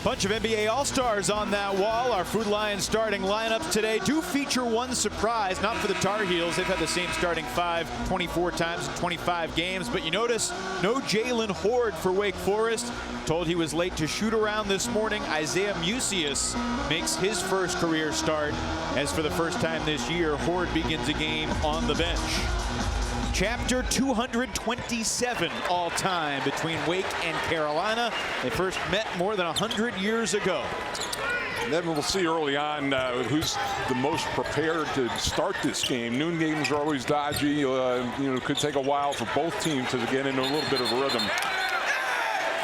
Bunch of NBA All-Stars on that wall. Our Food Lions starting lineups today do feature one surprise, not for the Tar Heels. They've had the same starting five 24 times in 25 games. But you notice no Jalen Horde for Wake Forest. Told he was late to shoot around this morning. Isaiah Musius makes his first career start, as for the first time this year, Horde begins a game on the bench. Chapter 227 all-time between Wake and Carolina. They first met more than 100 years ago. And then we'll see early on who's the most prepared to start this game. Noon games are always dodgy. It could take a while for both teams to get into a little bit of a rhythm.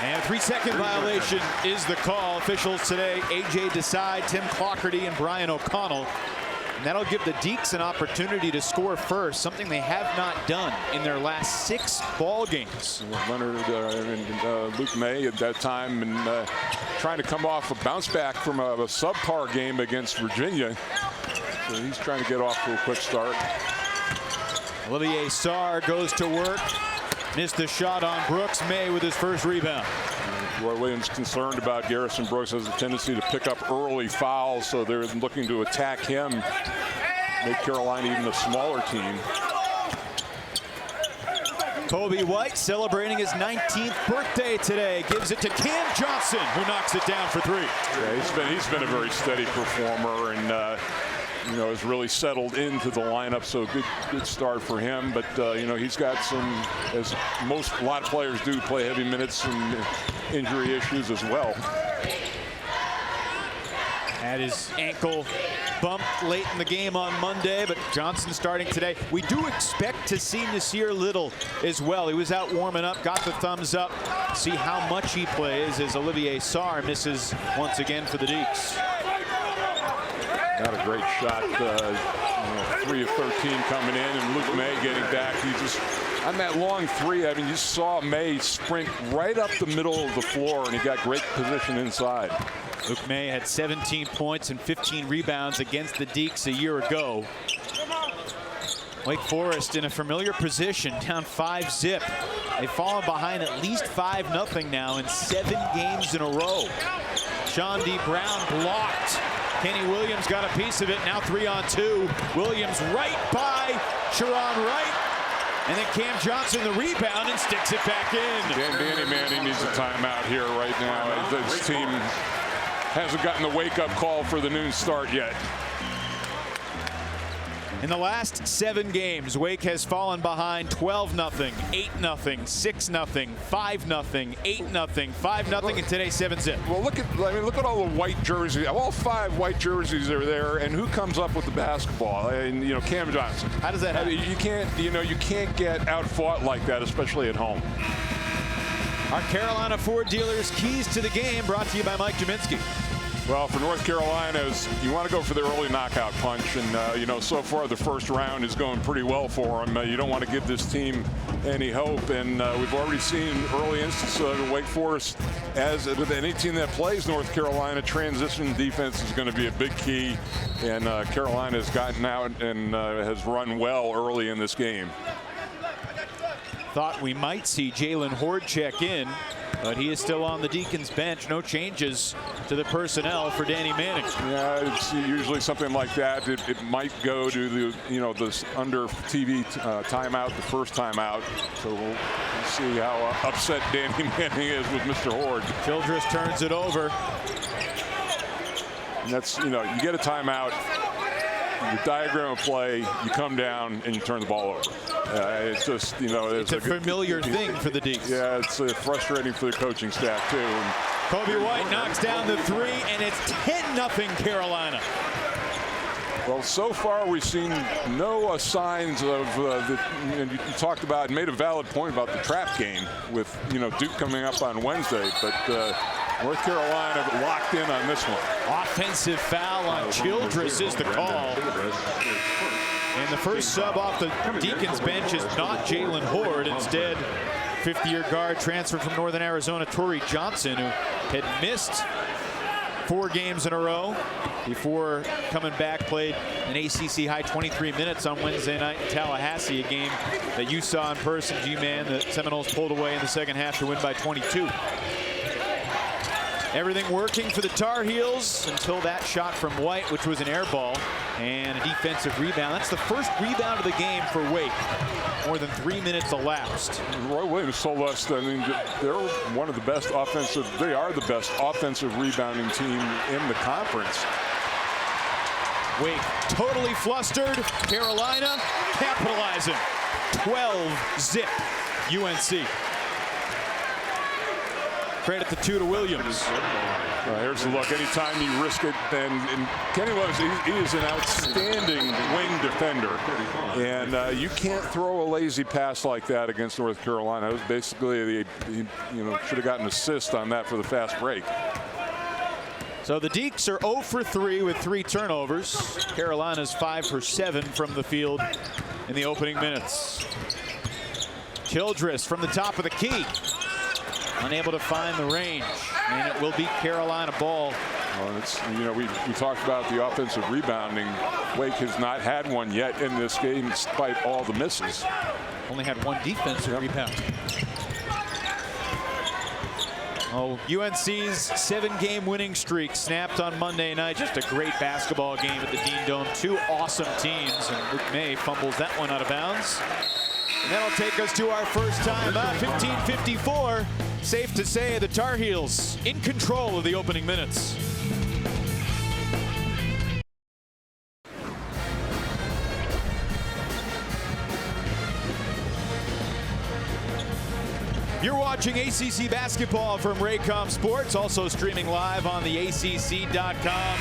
And a 3-second violation is the call. Officials today, A.J. Desai, Tim Clockerty, and Brian O'Connell. And that'll give the Deacs an opportunity to score first, something they have not done in their last 6 ball games. Leonard and Luke May at that time, and trying to come off a bounce back from a subpar game against Virginia. So he's trying to get off to a quick start. Olivier Sarr goes to work. Missed the shot on Brooks. May with his first rebound. Roy Williams concerned about Garrison Brooks, has a tendency to pick up early fouls, so they're looking to attack him, make Carolina even a smaller team. Kobe White celebrating his 19th birthday today. Gives it to Cam Johnson, who knocks it down for 3. Yeah, he's been a very steady performer, and has really settled into the lineup, so good start for him. But he's got some, as a lot of players do, play heavy minutes and injury issues as well. Had his ankle bumped late in the game on Monday, but Johnson starting today. We do expect to see Nasir Little as well. He was out warming up, got the thumbs up. See how much he plays as Olivier Sarr misses once again for the Deacs. Not a great shot. 3 of 13 coming in, and Luke May getting back. He just, on that long 3, I mean, you saw May sprint right up the middle of the floor, and he got great position inside. Luke May had 17 points and 15 rebounds against the Deacs a year ago. Wake Forest in a familiar position, down 5-zip. They've fallen behind at least 5-0 now in 7 games in a row. Sean D. Brown blocked. Kenny Williams got a piece of it. Now 3-on-2. Williams right by Sharon Wright. And then Cam Johnson the rebound and sticks it back in. Danny Manning needs a timeout here right now. This team hasn't gotten the wake-up call for the noon start yet. In the last 7 games, Wake has fallen behind 12-0, 8-0, 6-0, 5-0, 8-0, 5-0, and today 7-zip. Well, look at all the white jerseys. All 5 white jerseys are there, and who comes up with the basketball? And Cam Johnson. How does that happen? You can't get outfought like that, especially at home. Our Carolina Ford dealers keys to the game, brought to you by Mike Jaminski. Well, for North Carolina, you want to go for the early knockout punch, and so far the first round is going pretty well for them. You don't want to give this team any hope, and we've already seen early instances of Wake Forest, as with any team that plays North Carolina, transition defense is going to be a big key, and Carolina has gotten out and has run well early in this game. Thought we might see Jalen Horde check in, but he is still on the Deacons bench. No changes to the personnel for Danny Manning. Yeah, it's usually something like that. It might go to the this under TV timeout, the first timeout. So we'll see how upset Danny Manning is with Mr. Horde. Childress turns it over. And that's you get a timeout. You diagram a play, you come down, and you turn the ball over. It's just, it's a familiar thing for the Deacs. Yeah, it's frustrating for the coaching staff, too. And Kobe White knocks down the 3, and it's 10-0 Carolina. Well, so far we've seen no signs of you talked about, made a valid point about the trap game with, Duke coming up on Wednesday, but North Carolina locked in on this one. Offensive foul on Childress is the call. And the first sub off the Deacons bench is not Jalen Horde. Instead, 50-year guard transfer from Northern Arizona, Torrey Johnson, who had missed 4 games in a row before coming back, played an ACC high 23 minutes on Wednesday night in Tallahassee, a game that you saw in person, G-Man. The Seminoles pulled away in the second half to win by 22. Everything working for the Tar Heels until that shot from White, which was an air ball, and a defensive rebound. That's the first rebound of the game for Wake. More than 3 minutes elapsed. Roy Williams told us that, I mean, they're one of the best offensive, they are the best offensive rebounding team in the conference. Wake totally flustered. Carolina capitalizing. 12-zip UNC. Credit the 2 to Williams. Here's the look. Anytime you risk it, and Kenny Williams, he is an outstanding wing defender, and you can't throw a lazy pass like that against North Carolina. It was basically should have gotten an assist on that for the fast break. So the Deacs are 0 for 3 with 3 turnovers. Carolina's 5 for 7 from the field in the opening minutes. Childress from the top of the key. Unable to find the range, and it will be Carolina ball. Well, it's, we talked about the offensive rebounding. Wake has not had one yet in this game, despite all the misses. Only had 1 defensive rebound. Oh, UNC's 7-game winning streak snapped on Monday night. Just a great basketball game at the Dean Dome. 2 awesome teams, and Luke May fumbles that one out of bounds. And that'll take us to our first time out. 15:54. Safe to say the Tar Heels in control of the opening minutes. You're watching ACC basketball from Raycom Sports, also streaming live on the ACC.com.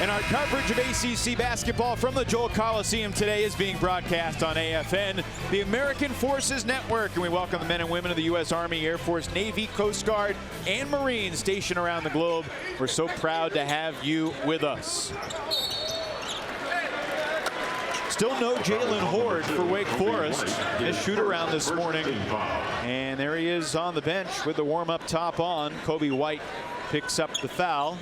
And our coverage of ACC basketball from the Joel Coliseum today is being broadcast on AFN, the American Forces Network. And we welcome the men and women of the U.S. Army, Air Force, Navy, Coast Guard, and Marines stationed around the globe. We're so proud to have you with us. Still no Jalen Horde for Wake Forest. His shoot around this morning. And there he is on the bench with the warm-up top on. Kobe White picks up the foul.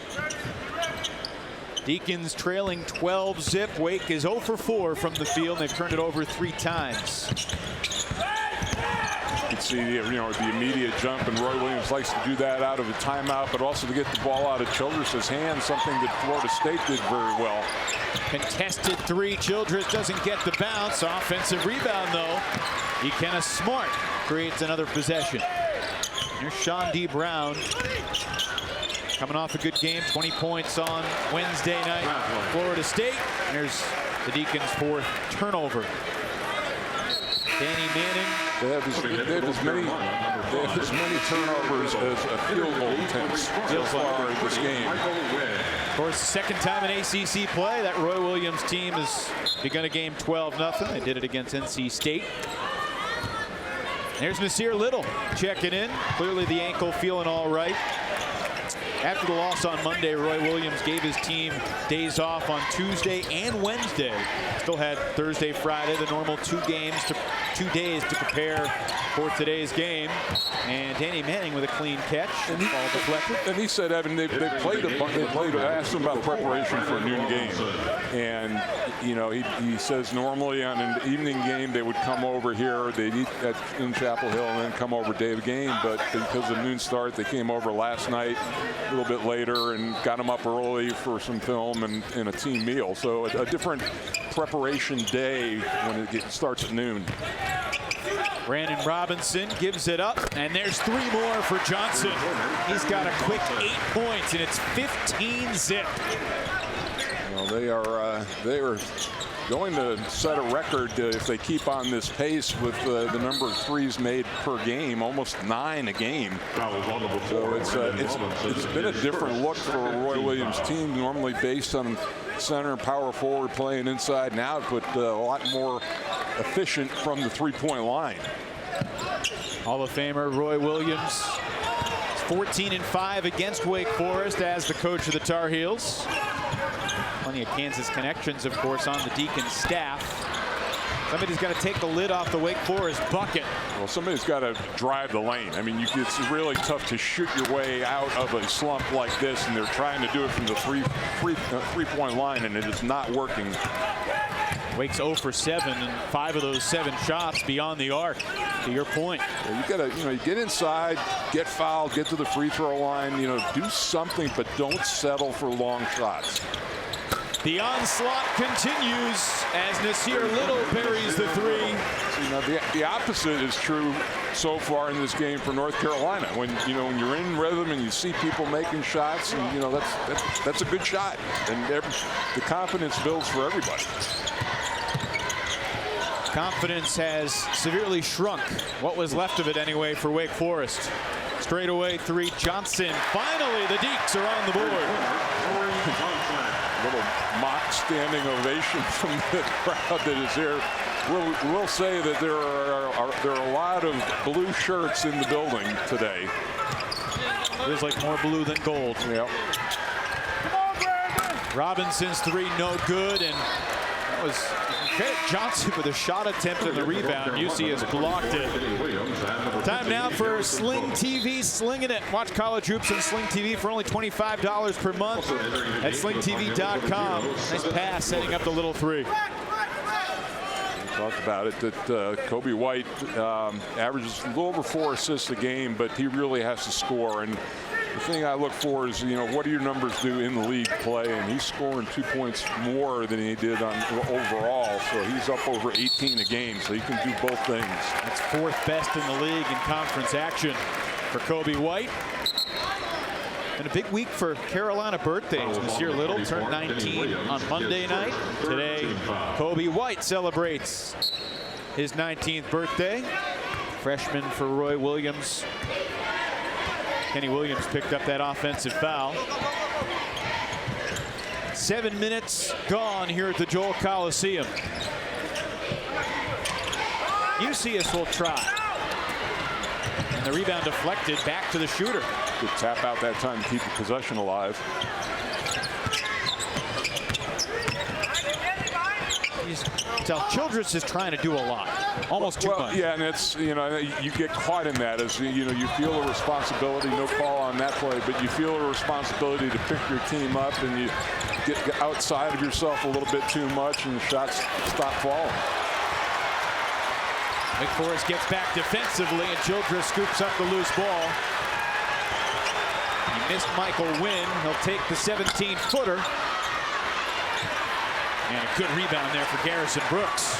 Deacons trailing 12-zip. Wake is 0 for 4 from the field. They've turned it over 3 times. You can see the immediate jump, and Roy Williams likes to do that out of a timeout, but also to get the ball out of Childress' hands, something that Florida State did very well. Contested 3. Childress doesn't get the bounce. Offensive rebound, though. Ikenna Smart creates another possession. Here's Sean D. Brown. Coming off a good game, 20 points on Wednesday night. Florida State. And there's the Deacons' 4th turnover. Danny Manning. They have as many turnovers as a field goal attempts so far in this game. Of course, second time in ACC play that Roy Williams team has begun a game 12-0. They did it against NC State. There's Nasir Little checking in. Clearly the ankle feeling all right. After the loss on Monday, Roy Williams gave his team days off on Tuesday and Wednesday. Still had Thursday, Friday, the normal 2 days to prepare for today's game. And Danny Manning with a clean catch. And ball deflected. And he said, Evan, they played. I asked him about preparation for a noon game, and he says normally on an evening game they would come over here, they'd eat in Chapel Hill, and then come over day of game. But because of noon start, they came over last night a little bit later and got them up early for some film and a team meal. So a different preparation day when it starts at noon. Brandon Robinson gives it up, and there's 3 more for Johnson. He's got a quick 8 points, and it's 15-zip. Well, they are going to set a record if they keep on this pace with the number of threes made per game, almost 9 a game. So it's been a different look for a Roy Williams team, normally based on center and power forward playing inside and out, but a lot more efficient from the 3-point line. Hall of Famer Roy Williams, 14-5 against Wake Forest as the coach of the Tar Heels. Plenty of Kansas connections, of course, on the Deacons staff. Somebody's got to take the lid off the Wake Forest bucket. Well, somebody's got to drive the lane. I mean, it's really tough to shoot your way out of a slump like this, and they're trying to do it from the three-point line, and it is not working. Wake's 0 for 7, and 5 of those 7 shots beyond the arc. To your point. Yeah, you gotta, you get inside, get fouled, get to the free throw line, do something, but don't settle for long shots. The onslaught continues as Nasir Little parries the three. So, the opposite is true so far in this game for North Carolina. When you're in rhythm and you see people making shots, and that's a good shot, and the confidence builds for everybody. Confidence has severely shrunk. What was left of it anyway for Wake Forest. Straightaway three, Johnson. Finally, the Deacs are on the board. Little mock standing ovation from the crowd that is here. We'll say that there are a lot of blue shirts in the building today. Feels like more blue than gold. Yep. Robinson's three, no good, and that was Johnson with a shot attempt and the rebound. UC has blocked it. Time now for Sling TV, slinging it. Watch college hoops on Sling TV for only $25 per month at slingtv.com. Nice pass setting up the little three. We talked about it that Kobe White averages a little over 4 assists a game, but he really has to score. And the thing I look for is, what do your numbers do in the league play? And he's scoring 2 points more than he did on overall. So he's up over 18 a game. So he can do both things. That's 4th best in the league in conference action for Kobe White. And a big week for Carolina birthdays. Nasir Little turned 19 on Monday night. Today, Kobe White celebrates his 19th birthday. Freshman for Roy Williams. Kenny Williams picked up that offensive foul. 7 minutes gone here at the Joel Coliseum. UCS will try. And the rebound deflected back to the shooter. Good tap out that time to keep the possession alive. Childress is trying to do a lot, almost too much. Yeah, and it's, you get caught in that as, you feel a responsibility, no call on that play, but you feel a responsibility to pick your team up, and you get outside of yourself a little bit too much, and the shots stop falling. Wake Forest gets back defensively, and Childress scoops up the loose ball. He missed Michael Wynn. He'll take the 17-footer. And a good rebound there for Garrison Brooks.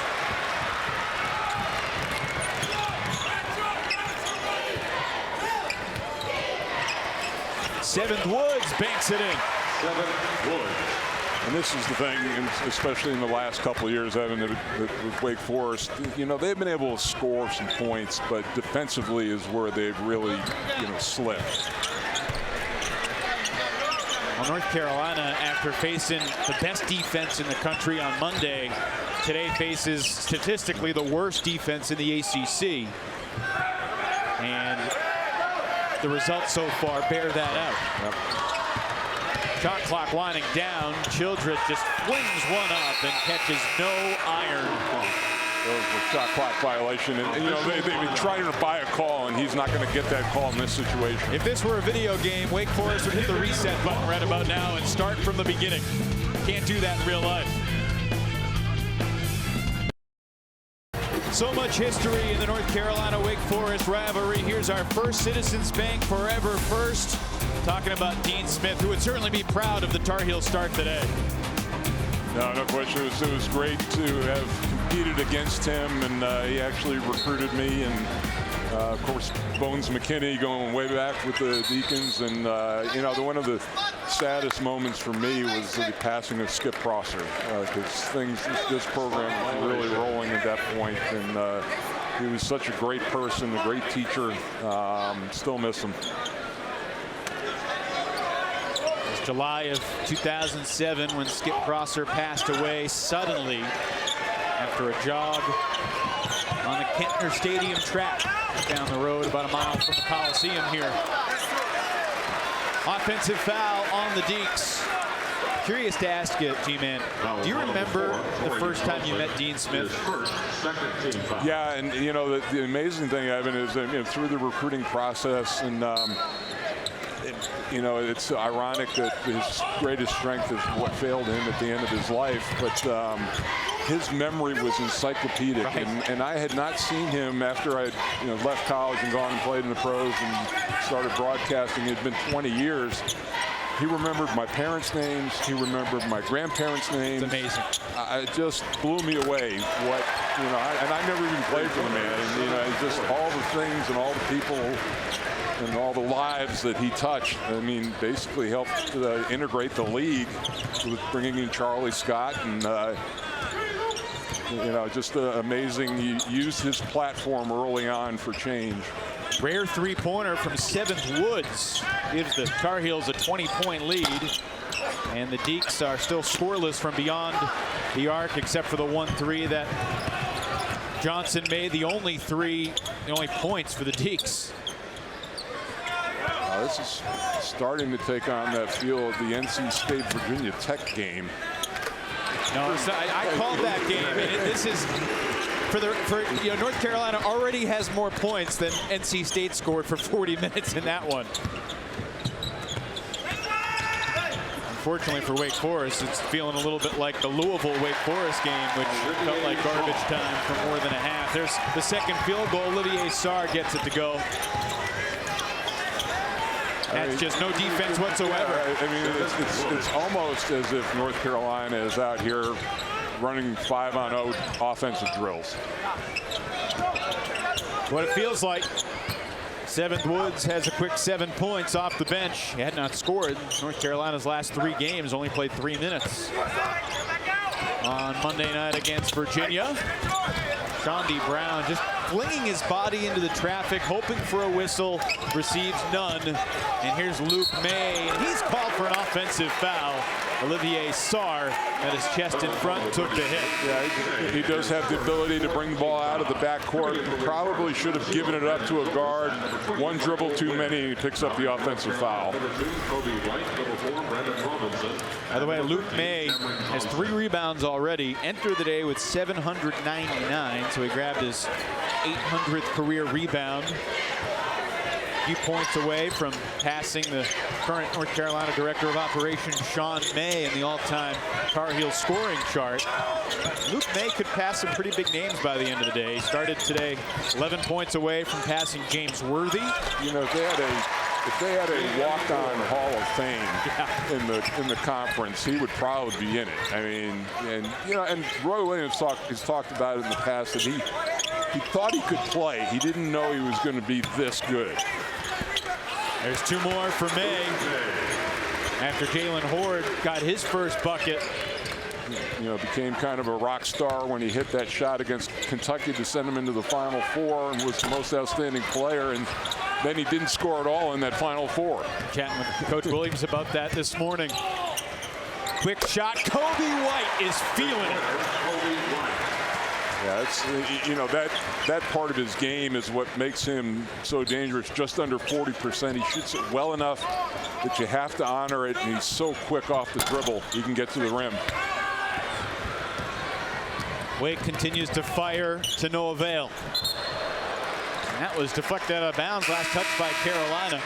Seventh Woods banks it in. And this is the thing, especially in the last couple of years, Evan, with Wake Forest, they've been able to score some points, but defensively is where they've really, slipped. Well, North Carolina, after facing the best defense in the country on Monday, today faces statistically the worst defense in the ACC. And the results so far bear that out. Yep. Shot clock winding down. Childress just flings one up and catches no iron. That was a shot clock violation, and they've been trying to buy a call, and he's not going to get that call in this situation. If this were a video game, Wake Forest would hit the reset button right about now and start from the beginning. Can't do that in real life. So much history in the North Carolina-Wake Forest rivalry. Here's our First Citizens Bank Forever First, talking about Dean Smith, who would certainly be proud of the Tar Heels start today. No question. It was great to have competed against him, and he actually recruited me. And of course, Bones McKinney going way back with the Deacons. And one of the saddest moments for me was the passing of Skip Prosser, because this program was really rolling at that point. And he was such a great person, a great teacher. Still miss him. July of 2007 when Skip Prosser passed away suddenly after a jog on the Kentner Stadium track down the road about a mile from the Coliseum here. Offensive foul on the Deacs. Curious to ask you, G-Man, do you remember the first time you met Dean Smith? Yeah, and the amazing thing, Evan, is that through the recruiting process, and you know, it's ironic that his greatest strength is what failed him at the end of his life, but his memory was encyclopedic, right. and I had not seen him after I left college and gone and played in the pros and started broadcasting. It had been 20 years. He remembered my parents' names. He remembered my grandparents' names. It's amazing. It just blew me away. What, and I never even played for the man. And, just all the things and all the people and all the lives that he touched. I mean, basically helped integrate the league with bringing in Charlie Scott and, just amazing. He used his platform early on for change. Rare three-pointer from 7th Woods gives the Tar Heels a 20-point lead. And the Deacs are still scoreless from beyond the arc, except for the 1-3 that Johnson made. The only points for the Deacs. This is starting to take on that feel of the NC State Virginia Tech game. No, I called that game. And this is North Carolina already has more points than NC State scored for 40 minutes in that one. Unfortunately for Wake Forest, it's feeling a little bit like the Louisville-Wake Forest game, which felt like garbage time for more than a half. There's the second field goal. Olivier Sarr gets it to go. That's just no defense whatsoever. I mean, it's almost as if North Carolina is out here running 5-on-0 offensive drills. What it feels like. 7th Woods has a quick 7 points off the bench. He had not scored. North Carolina's last 3 games, only played 3 minutes. On Monday night against Virginia, Shondi Brown just flinging his body into the traffic, hoping for a whistle, receives none. And here's Luke May, and he's called for an offensive foul. Olivier Sarr at his chest in front took the hit. Yeah, he does have the ability to bring the ball out of the backcourt. Probably should have given it up to a guard. One dribble too many, he picks up the offensive foul. By the way, Luke May has 3 rebounds already. Entered the day with 799, so he grabbed his 800th career rebound. A few points away from passing the current North Carolina Director of Operations, Sean May, in the all-time Tar Heels scoring chart. Luke May could pass some pretty big names by the end of the day. He started today 11 points away from passing James Worthy. If they had a walk-on Hall of Fame in the conference, he would probably be in it. I mean, and Roy Williams has talked about it in the past that he thought he could play. He didn't know he was going to be this good. There's 2 more for May. After Jalen Horde got his first bucket. Became kind of a rock star when he hit that shot against Kentucky to send him into the Final Four and was the most outstanding player. And then he didn't score at all in that Final Four. Chatting with Coach Williams about that this morning. Quick shot. Kobe White is feeling it. Yeah, it's, that part of his game is what makes him so dangerous. Just under 40%. He shoots it well enough that you have to honor it, and he's so quick off the dribble, he can get to the rim. Wake continues to fire to no avail. And that was deflected out of bounds. Last touch by Carolina.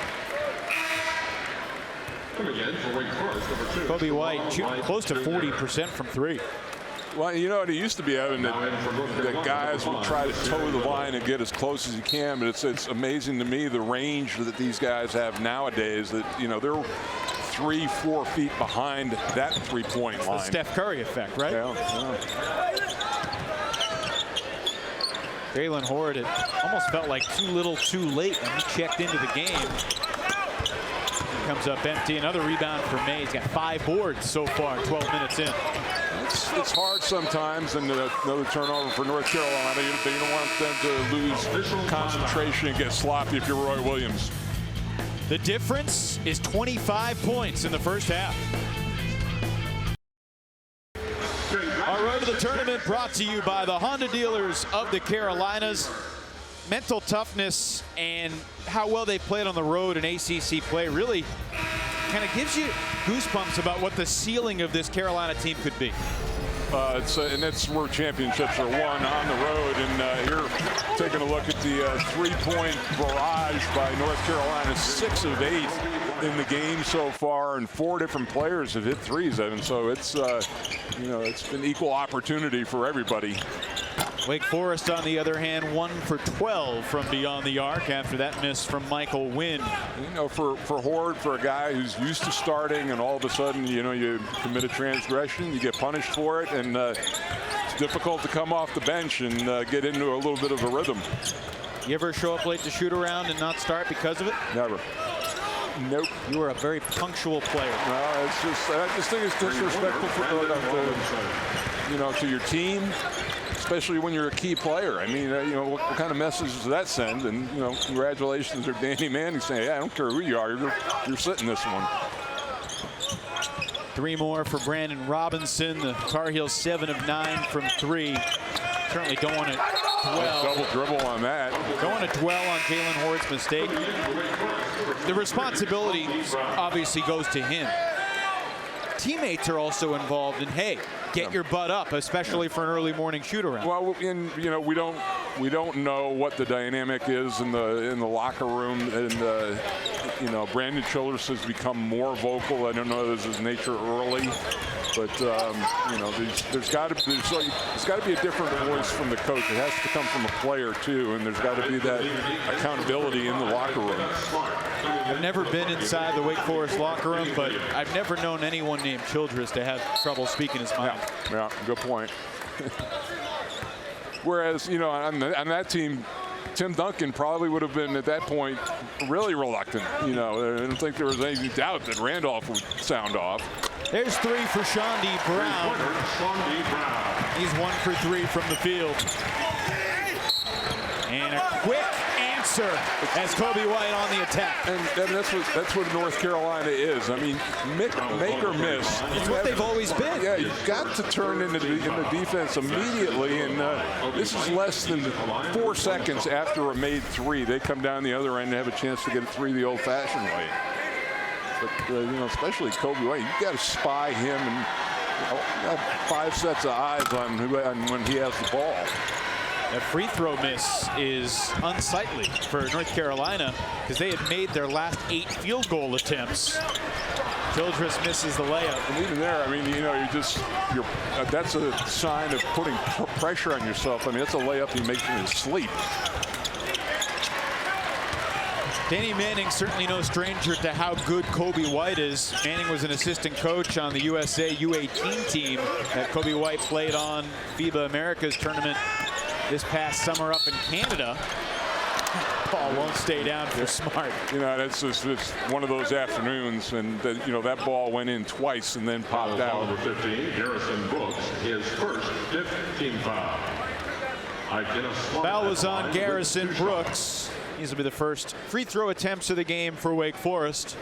Kobe White shooting close to 40% from 3. Well, it used to be having that guys would try to toe the line and get as close as you can, but it's amazing to me the range that these guys have nowadays. That they're 3-4 feet behind that three-point line. The Steph Curry effect, right? Yeah. Jalen Horde, it almost felt like too little, too late when he checked into the game. He comes up empty. Another rebound for May. He's got 5 boards so far, 12 minutes in. It's hard sometimes, and another turnover for North Carolina. You don't want them to lose concentration and get sloppy if you're Roy Williams. The difference is 25 points in the first half. Our road to the tournament brought to you by the Honda dealers of the Carolinas. Mental toughness and how well they played on the road in ACC play really kind of gives you goosebumps about what the ceiling of this Carolina team could be. And that's where championships are won, on the road. And here, taking a look at the 3-point barrage by North Carolina, 6 of 8. in the game so far, and 4 different players have hit threes, Evan. So it's it's been equal opportunity for everybody. Wake Forest, on the other hand, 1 for 12 from beyond the arc after that miss from Michael Wynn. For Horde, for a guy who's used to starting, and all of a sudden, you commit a transgression, you get punished for it, and it's difficult to come off the bench and get into a little bit of a rhythm. You ever show up late to shoot around and not start because of it? Never. Nope. You were a very punctual player. No, it's just, I just think it's disrespectful to your team, especially when you're a key player. I mean, what kind of message does that send? And, congratulations to Danny Manning saying, yeah, I don't care who you are, you're sitting this one. 3 more for Brandon Robinson. The Tar Heels 7 of 9 from 3. Certainly don't want to dwell. Double dribble on that. Don't want to dwell on Jalen Horde's mistake. The responsibility obviously goes to him. Teammates are also involved in, hey, get your butt up, especially for an early morning shoot around. Well, we don't know what the dynamic is in the locker room, and Brandon Childress has become more vocal. I don't know if this is nature early, but there's got to be a different voice from the coach. It has to come from a player too, and there's got to be that accountability in the locker room. I've never been inside the Wake Forest locker room, but I've never known anyone named Childress to have trouble speaking his mind. Yeah, good point. Whereas, on that team, Tim Duncan probably would have been at that point really reluctant. I don't think there was any doubt that Randolph would sound off. There's 3 for Shondi Brown. He's 1 for 3 from the field. And a quick answer as Kobe White on the attack. And that's what North Carolina is. I mean, make or miss. It's what they've always been. Yeah, you've got to turn into defense immediately, and this is less than 4 seconds after a made 3. They come down the other end and have a chance to get a 3 the old-fashioned way. But especially Kobe White, you've got to spy him and have 5 sets of eyes on when he has the ball. That free throw miss is unsightly for North Carolina because they had made their last 8 field goal attempts. Childress misses the layup. And even there, I mean, that's a sign of putting pressure on yourself. I mean, that's a layup he makes in his sleep. Danny Manning certainly no stranger to how good Kobe White is. Manning was an assistant coach on the USA U18 team that Kobe White played on FIBA Americas tournament this past summer up in Canada. Ball won't stay down for Smart. It's one of those afternoons, and that ball went in twice and then popped out. Number 15, Garrison Brooks, his first 15 foul. Foul was on Garrison Brooks. These will be the first free throw attempts of the game for Wake Forest.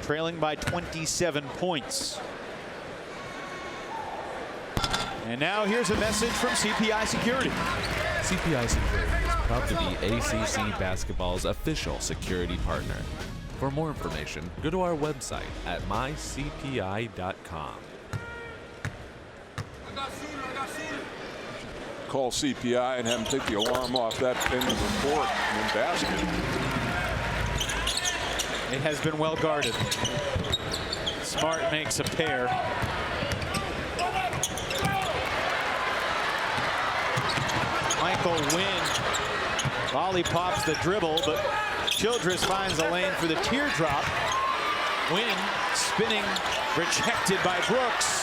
Trailing by 27 points. And now here's a message from CPI Security. CPI Security is proud to be ACC Basketball's official security partner. For more information, go to our website at mycpi.com. Call CPI and have them take the alarm off that end of the court and basket. It has been well guarded. Smart makes a pair. Michael Wynn lollipops the dribble, but Childress finds a lane for the teardrop. Wynn spinning, rejected by Brooks.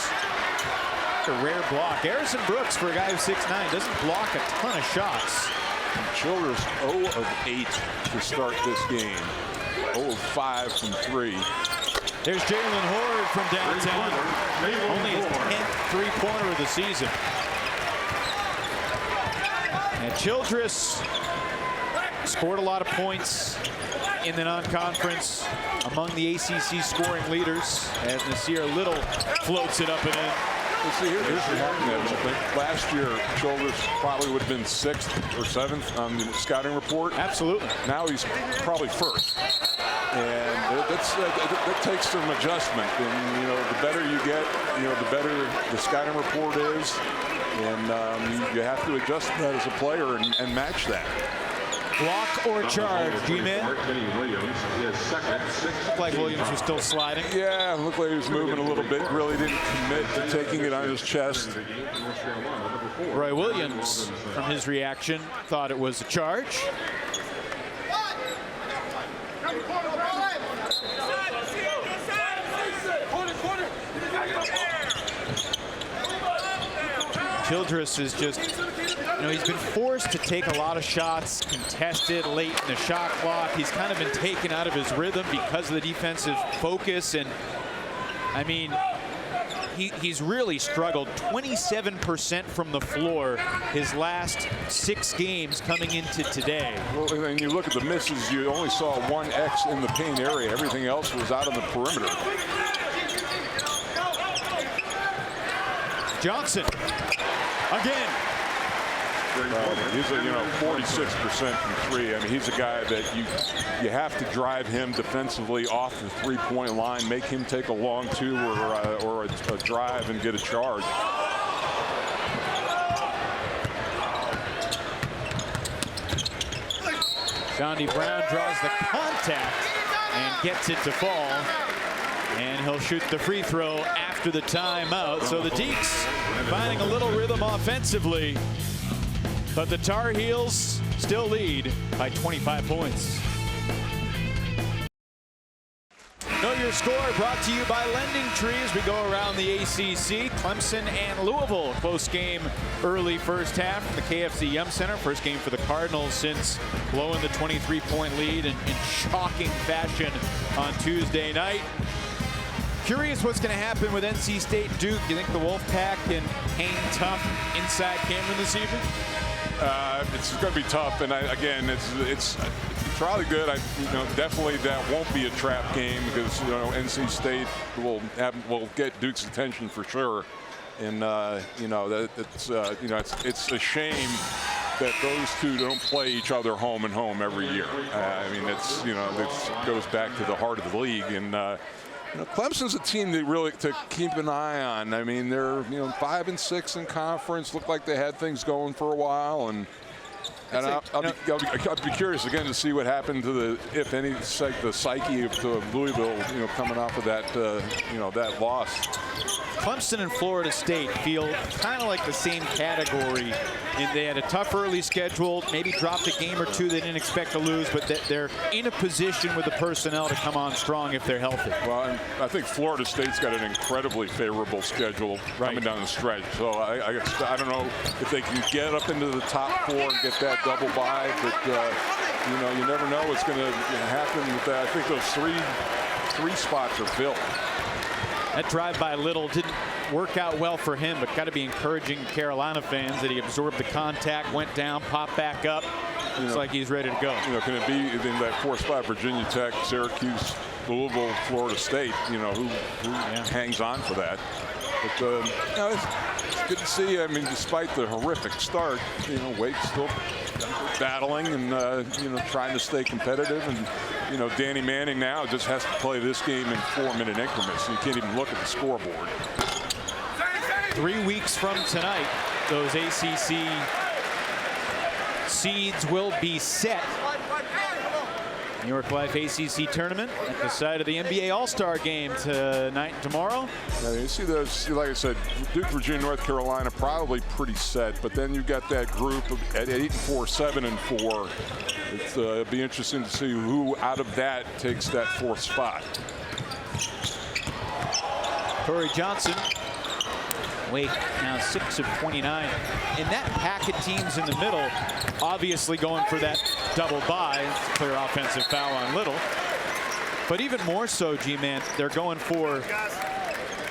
A rare block. Harrison Brooks, for a guy who's 6'9", doesn't block a ton of shots. And Childress 0 of 8 to start this game. 0 of 5 from 3. There's Jalen Horde from downtown. Only his 10th three-pointer of the season. And Childress scored a lot of points in the non-conference, among the ACC scoring leaders, as Nasir Little floats it up and in. Well, see, here's what happened. Last year, Childress probably would have been 6th or 7th on the scouting report. Absolutely. Now he's probably 1st. And that takes some adjustment. And, the better you get, the better the scouting report is. And you have to adjust that as a player and match that. Block or charge, G-Man? Williams is second. Looked like Williams was still sliding. Yeah, looked like he was moving a little bit. Really didn't commit to taking it on his chest. Roy Williams, from his reaction, thought it was a charge. Childress is just, he's been forced to take a lot of shots, contested late in the shot clock. He's kind of been taken out of his rhythm because of the defensive focus. And I mean, he's really struggled. 27% from the floor his last 6 games coming into today. Well, when you look at the misses, you only saw 1 X in the paint area. Everything else was out on the perimeter. Johnson. Again. He's a 46% from 3. I mean, he's a guy that you have to drive him defensively off the 3-point line, make him take a long 2 or a drive and get a charge. Johnny Brown draws the contact and gets it to fall. And he'll shoot the free throw after the timeout. So the Deeks finding a little rhythm offensively, but the Tar Heels still lead by 25 points. Know Your Score brought to you by Lending Tree as we go around the ACC. Clemson and Louisville, close game early first half from the KFC Yum Center. First game for the Cardinals since blowing the 23-point lead in shocking fashion on Tuesday night. Curious what's going to happen with NC State Duke. Do you think the Wolfpack can hang tough inside Cameron this evening? It's going to be tough, and again, it's probably good. Definitely that won't be a trap game because NC State will get Duke's attention for sure, and it's a shame that those two don't play each other home and home every year. I mean, it goes back to the heart of the league, and Clemson's a team that really to keep an eye on. I mean, they're 5-6 in conference. Looked like they had things going for a while, and I'll be curious again to see what happened to the psyche of Louisville, coming off of that that loss. Clemson and Florida State feel kind of like the same category. They had a tough early schedule, maybe dropped a game or 2 they didn't expect to lose, but they're in a position with the personnel to come on strong if they're healthy. Well, I think Florida State's got an incredibly favorable schedule coming down the stretch. So I don't know if they can get up into the top 4 and get that double bye, but you never know what's going to happen with that. I think those three spots are filled. That drive by Little didn't work out well for him, but got to be encouraging Carolina fans that he absorbed the contact, went down, popped back up. Looks like he's ready to go. Can it be in that 4th spot, Virginia Tech, Syracuse, Louisville, Florida State, who hangs on for that? But it's good to see. I mean, despite the horrific start, Wake's still battling and trying to stay competitive, and Danny Manning now just has to play this game in 4-minute increments. So you can't even look at the scoreboard. 3 weeks from tonight, those ACC seeds will be set. New York Life ACC tournament at the site of the NBA All-Star game tonight and tomorrow. Yeah, you see those, like I said, Duke, Virginia, North Carolina, probably pretty set, but then you've got that group at 8-4, 7-4. It'll be interesting to see who out of that takes that 4th spot. Torrey Johnson, Wake now 6 of 29. And that pack of teams in the middle, obviously going for that double bye. Clear offensive foul on Little. But even more so, G-Man, they're going for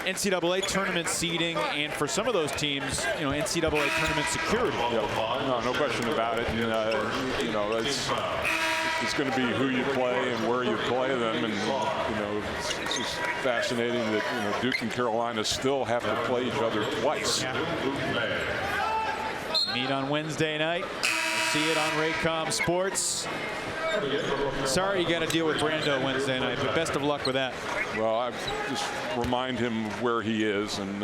NCAA tournament seeding, and for some of those teams, NCAA tournament security. No question about it. It's going to be who you play and where you play them, and it's just fascinating that Duke and Carolina still have to play each other twice. Meet on Wednesday night. See it on Raycom Sports. Sorry you got to deal with Brando Wednesday night, but best of luck with that. Well, I just remind him where he is, and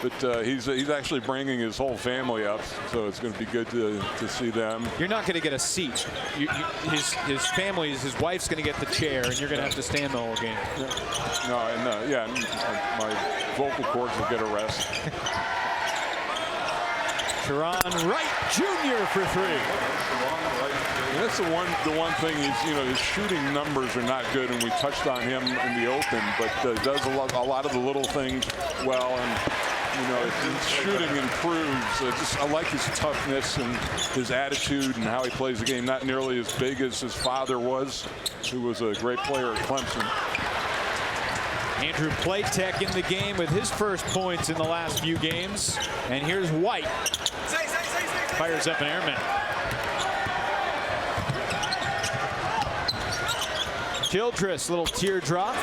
But he's actually bringing his whole family up, so it's going to be good to see them. You're not going to get a seat. His family, his wife's going to get the chair, and you're going to have to stand the whole game. Yeah. No, and yeah, my vocal cords will get a rest. Sharon Wright Jr. for three. And that's the one thing is, his shooting numbers are not good, and we touched on him in the open, but does a lot of the little things well, and his shooting improves. I like his toughness and his attitude and how he plays the game. Not nearly as big as his father was, who was a great player at Clemson. Andrew Platek in the game with his first points in the last few games. And here's White. Fires up an airman. Childress, little teardrop.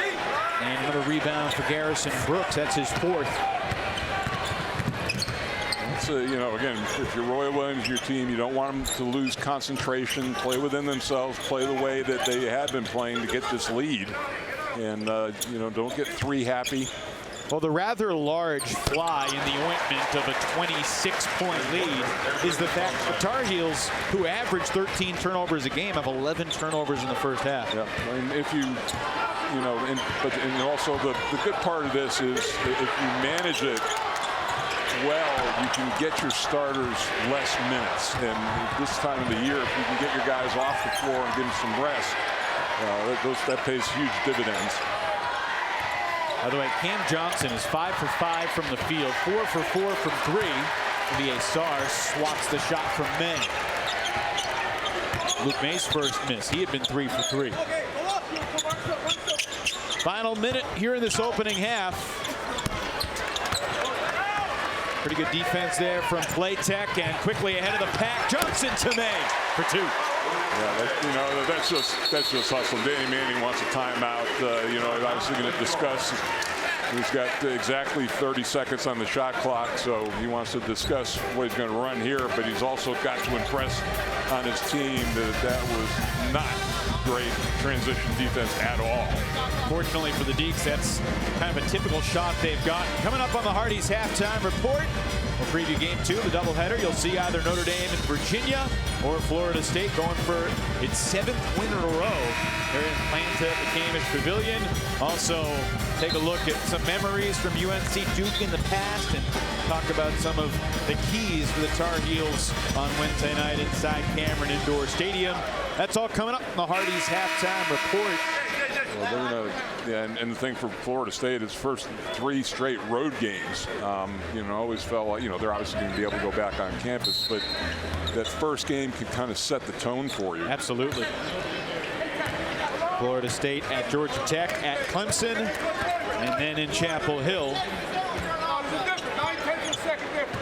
And another rebound for Garrison Brooks. That's his fourth. Again, if you're Roy Williams, your team, you don't want them to lose concentration, play within themselves, play the way that they have been playing to get this lead. And, don't get three happy. Well, the rather large fly in the ointment of a 26-point lead is the fact that the Tar Heels, who average 13 turnovers a game, have 11 turnovers in the first half. Yeah, I mean, if you, and also the good part of this is if you manage it well, you can get your starters less minutes. And this time of the year, if you can get your guys off the floor and give them some rest, that pays huge dividends. By the way, Cam Johnson is 5 for 5 from the field, 4 for 4 from three. NBA Sar swats the shot from May. Luke May's first miss. He had been 3 for 3. Final minute here in this opening half. Pretty good defense there from Platek, and quickly ahead of the pack, Johnson to May for 2. Yeah, that's just hustle. Danny Manning wants a timeout. Obviously going to discuss. He's got exactly 30 seconds on the shot clock, so he wants to discuss what he's going to run here. But he's also got to impress on his team that was not great transition defense at all. Fortunately for the Deacs, that's kind of a typical shot they've got. Coming up on the Hardy's halftime report, we'll preview game 2 of the doubleheader. You'll see either Notre Dame and Virginia or Florida State going for its 7th win in a row. They're in Atlanta at the Cambridge Pavilion. Also, take a look at some memories from UNC Duke in the past and talk about some of the keys for the Tar Heels on Wednesday night inside Cameron Indoor Stadium. That's all coming up in the Hardy's halftime report. Well, and the thing for Florida State is first 3 straight road games. Always felt like, they're obviously going to be able to go back on campus, but that first game can kind of set the tone for you. Absolutely. Florida State at Georgia Tech, at Clemson, and then in Chapel Hill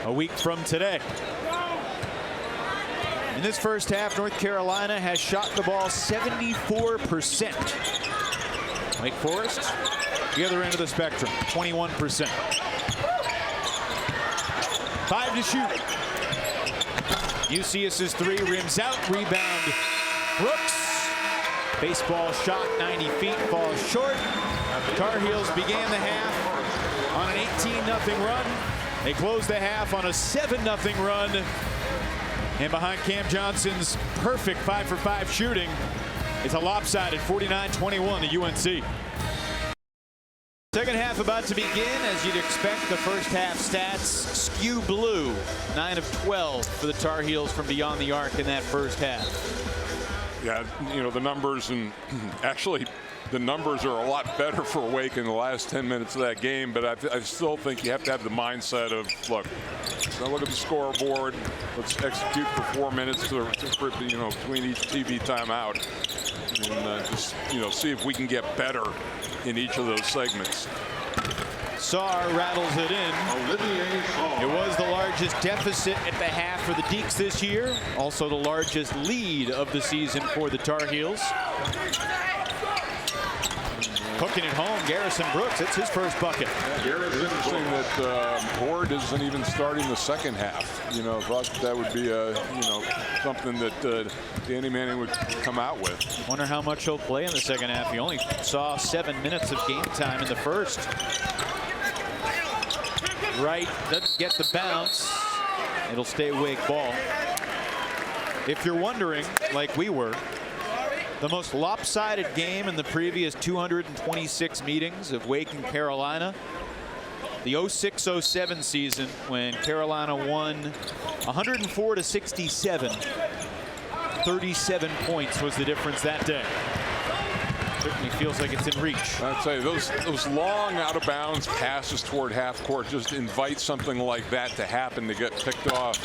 a week from today. In this first half, North Carolina has shot the ball 74%. Wake Forest, the other end of the spectrum, 21%. 5 to shoot. UCS's 3 rims out, rebound Brooks. Baseball shot 90 feet, falls short. Tar Heels began the half on an 18-0 run. They closed the half on a 7-0 run. And behind Cam Johnson's perfect 5 for 5 shooting, it's a lopsided 49-21 to UNC. Second half about to begin. As you'd expect, the first half stats skew blue. 9 of 12 for the Tar Heels from beyond the arc in that first half. Yeah, the numbers, and actually the numbers are a lot better for Wake in the last 10 minutes of that game, but I still think you have to have the mindset of, look at the scoreboard, let's execute for 4 minutes between each TV timeout, and just see if we can get better in each of those segments. Sar rattles it in. It was the largest deficit at the half for the Deacs this year. Also the largest lead of the season for the Tar Heels. Hooking it home, Garrison Brooks. It's his first bucket. It's interesting that Horde isn't even starting the second half. Thought that would be something that Danny Manning would come out with. Wonder how much he'll play in the second half. He only saw 7 minutes of game time in the first. right, doesn't get the bounce. It'll stay Wake ball. If you're wondering, like we were, the most lopsided game in the previous 226 meetings of Wake and Carolina, the 06-07 season when Carolina won 104-67. 37 points was the difference that day. Certainly feels like it's in reach. I'd say those long out-of-bounds passes toward half court just invite something like that to happen, to get picked off.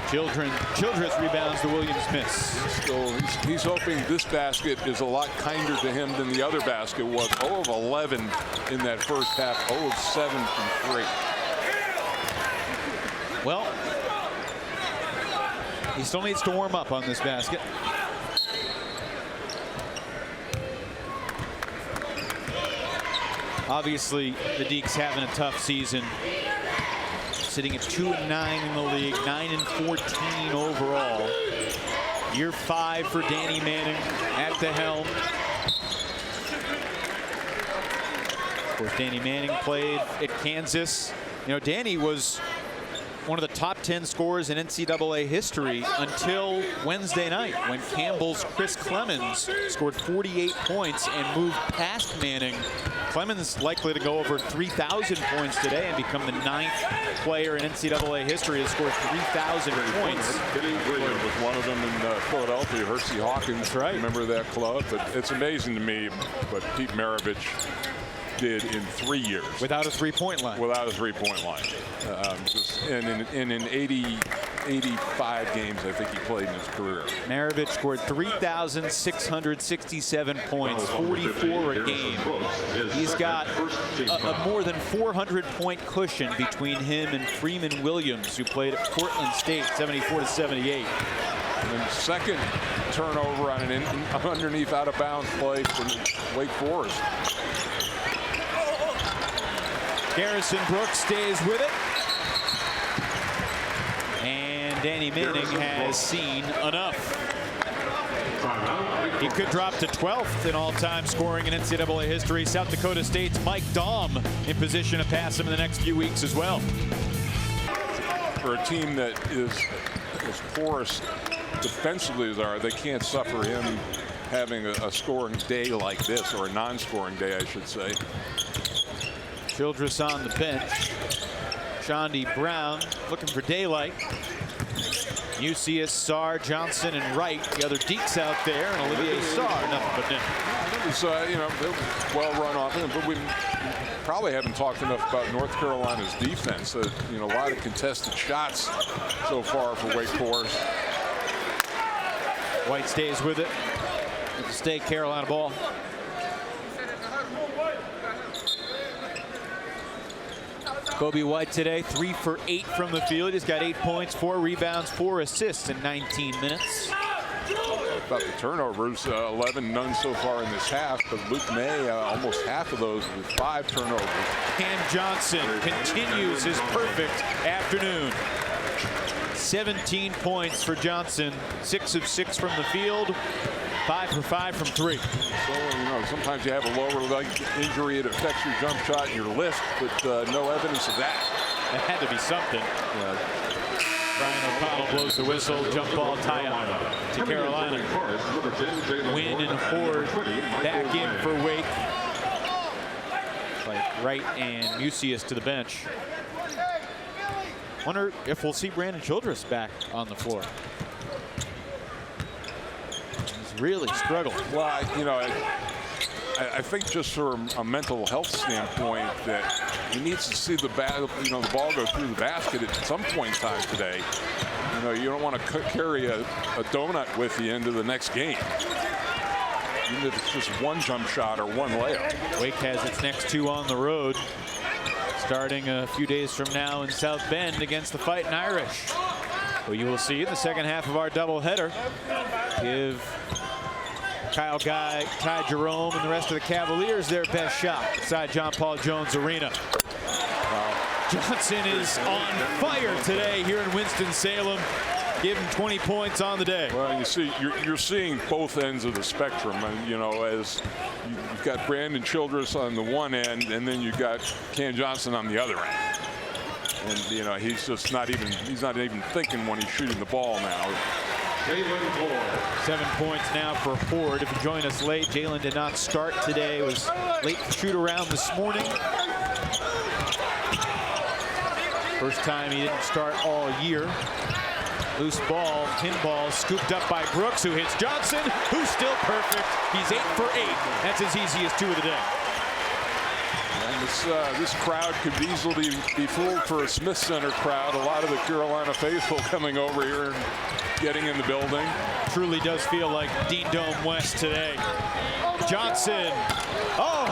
Childress rebounds the Williams miss. So he's hoping this basket is a lot kinder to him than the other basket was. 0 of 11 in that first half, 0 of 7 from 3. Well, he still needs to warm up on this basket. Obviously, the Deacs having a tough season. Sitting at 2-9 in the league, 9-14 overall. Year 5 for Danny Manning at the helm. Of course, Danny Manning played at Kansas. You know, Danny was one of the top 10 scorers in NCAA history until Wednesday night, when Campbell's Chris Clemens scored 48 points and moved past Manning. Clemens likely to go over 3,000 points today and become the 9th player in NCAA history to score 3,000 points. Was one of them in Philadelphia, Hersey Hawkins. That's right. Remember that club? But it's amazing to me what Pete Maravich did in 3 years. Without a three-point line. Without a three-point line. And in 85 games, I think he played in his career. Maravich scored 3,667 points, 44 a game. He's got a more than 400-point cushion between him and Freeman Williams, who played at Portland State, 74-78. And then second turnover on an underneath out-of-bounds play for Wake Forest. Garrison Brooks stays with it. And Danny Manning has seen enough. He could drop to 12th in all-time scoring in NCAA history. South Dakota State's Mike Daum in position to pass him in the next few weeks as well. For a team that is as porous defensively as they can't suffer him having a scoring day like this, or a non-scoring day, I should say. Childress on the bench. Shondi Brown looking for daylight. Mucius, Sarr, Johnson, and Wright, the other Deacs out there, and Olivier Sarr, nothing but net. It was, well run offense, but we probably haven't talked enough about North Carolina's defense. A lot of contested shots so far for Wake Forest. White stays with it. It'll stay Carolina ball. Kobe White today, 3 for 8 from the field. He's got 8 points, 4 rebounds, 4 assists in 19 minutes. About the turnovers, 11 none so far in this half, but Luke May, almost half of those with 5 turnovers. Cam Johnson continues his perfect afternoon. 17 points for Johnson, 6 of 6 from the field, 5 for 5 from 3. So, sometimes you have a lower leg injury, it affects your jump shot and your lift, but no evidence of that. That had to be something. Brian O'Connell blows the whistle, jump ball tie-up to Carolina. Wynn and Horde back in for Wake. Like Wright and Mucius to the bench. Wonder if we'll see Brandon Childress back on the floor. He's really struggled. Well, I think just from a mental health standpoint that he needs to see the ball go through the basket at some point in time today. You don't want to carry a donut with you into the next game. Even if it's just one jump shot or one layup. Wake has its next 2 on the road, starting a few days from now in South Bend against the Fighting Irish, who you will see in the second half of our doubleheader. Give Kyle Guy, Ty Jerome, and the rest of the Cavaliers their best shot inside John Paul Jones Arena. Johnson is on fire today here in Winston-Salem. Give him 20 points on the day. Well, you see, you're seeing both ends of the spectrum, and you know, as you've got Brandon Childress on the one end, and then you've got Cam Johnson on the other end. And you know, he's not even thinking when he's shooting the ball now. 7 points now for Horde. If you join us late, Jalen did not start today. Was late shoot around this morning. First time he didn't start all year. Loose ball, pinball, scooped up by Brooks, who hits Johnson, who's still perfect. He's 8 for 8. That's his easiest 2 of the day. And this crowd could easily be fooled for a Smith Center crowd. A lot of the Carolina faithful coming over here and getting in the building. Truly does feel like Dean Dome West today. Johnson. Oh!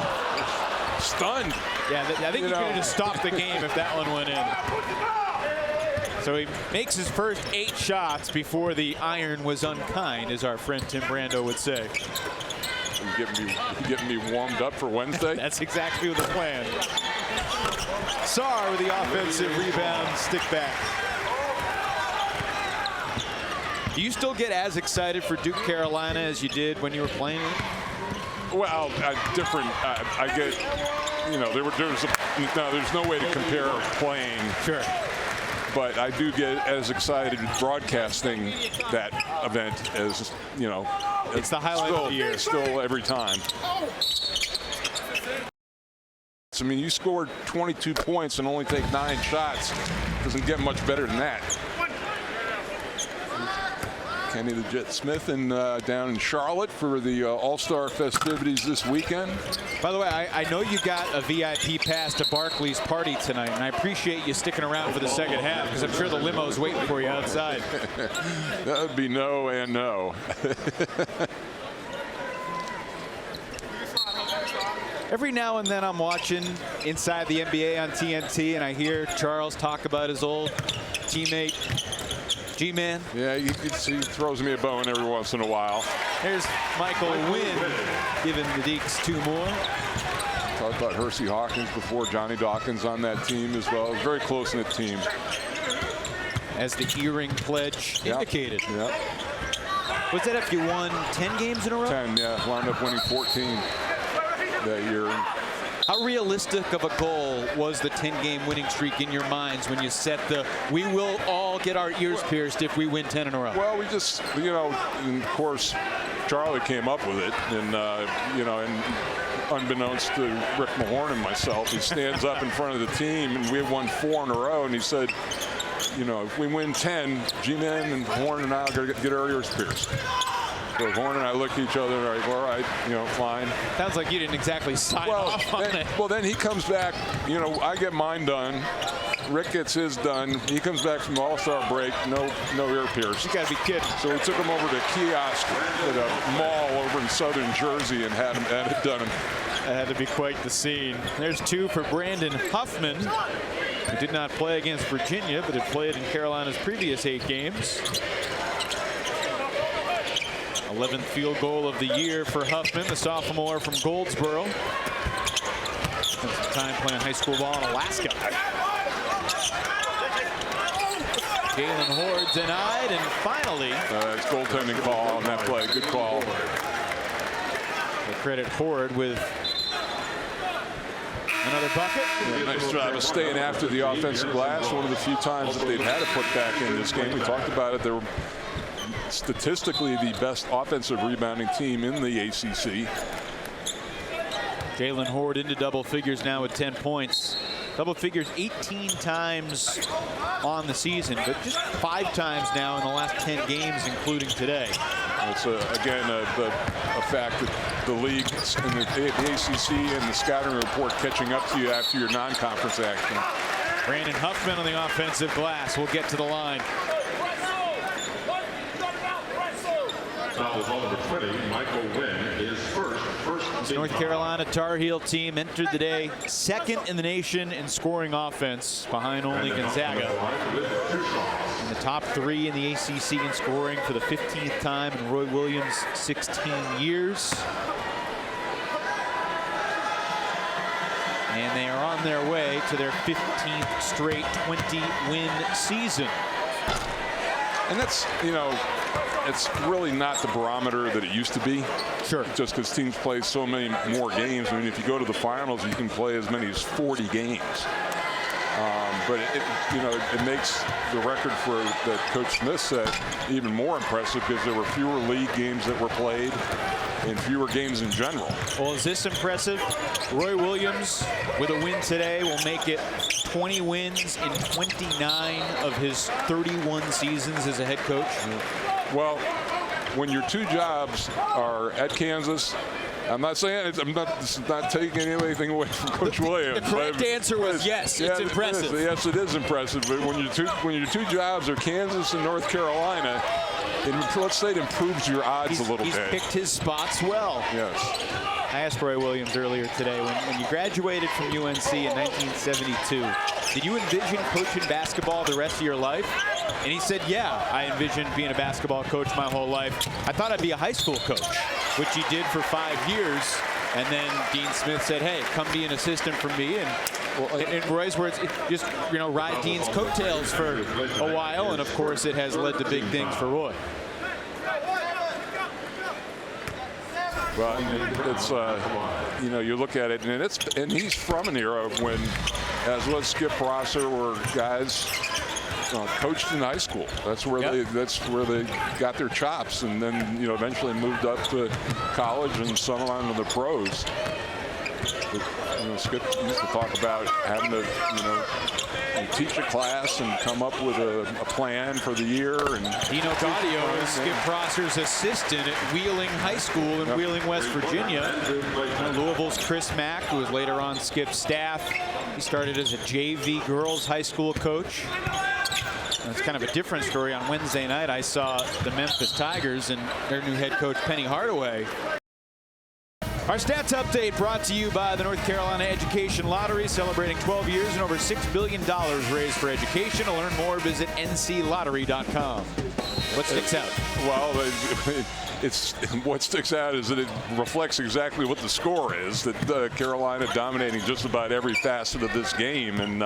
Stunned. Yeah, I think he could have just stopped the game if that one went in. So he makes his first 8 shots before the iron was unkind, as our friend Tim Brando would say. You getting me warmed up for Wednesday? That's exactly the plan. Sarr with the offensive rebound, stick back. Do you still get as excited for Duke Carolina as you did when you were playing it? Well, different. I get, you know, there's no way to compare playing. Sure. But I do get as excited broadcasting that event as, you know. It's the highlight of the year. Still every time. I mean, you scored 22 points and only take 9 shots. Doesn't get much better than that. Kenny the Jet Smith and down in Charlotte for the All-Star festivities this weekend. By the way, I know you got a VIP pass to Barclays party tonight, and I appreciate you sticking around for the second half because I'm sure the limo's waiting for you outside. That would be no and no. Every now and then I'm watching Inside the NBA on TNT, and I hear Charles talk about his old teammate, G-Man. Yeah, he throws me a bone every once in a while. There's Michael Wynn giving the Deeks 2 more. Talked about Hersey Hawkins before, Johnny Dawkins on that team as well. It was a very close-knit team. As the earring pledge indicated. Yep. Was that if you won 10 games in a row? 10, yeah. Wound up winning 14 that year. How realistic of a goal was the 10-game winning streak in your minds when you set the, we will all get our ears pierced if we win 10 in a row? Well, we just, you know, and of course, Charlie came up with it. And, you know, and unbeknownst to Rick Mahorn and myself, he stands up in front of the team, and we have won 4 in a row, and he said, you know, if we win 10, G-Man and Horn and I are going to get our ears pierced. So Horn and I look at each other and are like, all right, you know, fine. Sounds like you didn't exactly sign off on it. Well, then he comes back, you know, I get mine done. Rick gets his done. He comes back from the All-Star break, no ear pierced. You got to be kidding. So we took him over to kiosk at a mall over in southern Jersey and had it done. That had to be quite the scene. There's 2 for Brandon Huffman, who did not play against Virginia, but had played in Carolina's previous 8 games. 11th field goal of the year for Huffman, the sophomore from Goldsboro. Spent some time playing high school ball in Alaska. Jalen Horde denied, and finally... It's goaltending call on that play. Good call. The credit Horde with another bucket. Yeah, nice job of staying after the offensive glass. One of the few times that they've had to put back in this game. We talked about it. They were statistically the best offensive rebounding team in the ACC. Jalen Horde into double figures now with 10 points. Double figures 18 times on the season, but just 5 times now in the last 10 games, including today. It's, again, a fact that the league and the ACC and the scouting report catching up to you after your non-conference action. Brandon Huffman on the offensive glass will get to the line. Foul ball number 20, Michael Wynn is first. The North Carolina Tar Heel team entered the day 2nd in the nation in scoring offense, behind only Gonzaga. In the top 3 in the ACC in scoring for the 15th time in Roy Williams' 16 years. And they are on their way to their 15th straight 20-win season. And that's, you know, it's really not the barometer that it used to be. Sure. Just because teams play so many more games. I mean, if you go to the finals, you can play as many as 40 games. But it makes the record for that Coach Smith set even more impressive because there were fewer league games that were played and fewer games in general. Well, is this impressive? Roy Williams with a win today will make it 20 wins in 29 of his 31 seasons as a head coach. Well, when your two jobs are at Kansas, I'm not saying I'm not taking anything away from Coach Williams. The correct answer was yes. It's impressive. Yes, it is impressive. But when your two jobs are Kansas and North Carolina, let's say it improves your odds a little bit. He's picked his spots well. Yes. I asked Roy Williams earlier today, when you graduated from UNC in 1972, did you envision coaching basketball the rest of your life? And he said, yeah, I envisioned being a basketball coach my whole life. I thought I'd be a high school coach, which he did for 5 years. And then Dean Smith said, hey, come be an assistant for me. And in Roy's words, just, ride Dean's coattails for a while. And, of course, it has led to big things for Roy. Well, it's you look at it, and he's from an era when, as was Skip Rosser, were guys coached in high school. That's where they got their chops, and then eventually moved up to college and some on to the pros. But, Skip used to talk about having to teach a class and come up with a plan for the year. And Dino Gaudio is Skip Rosser's assistant at Wheeling High School in Wheeling, West Virginia. Louisville's Chris Mack, who was later on Skip's staff. He started as a JV girls high school coach. That's kind of a different story. On Wednesday night, I saw the Memphis Tigers and their new head coach, Penny Hardaway. Our stats update brought to you by the North Carolina Education Lottery, celebrating 12 years and over $6 billion raised for education. To learn more, visit nclottery.com. What sticks out? Well, what sticks out is that it reflects exactly what the score is, that Carolina dominating just about every facet of this game. And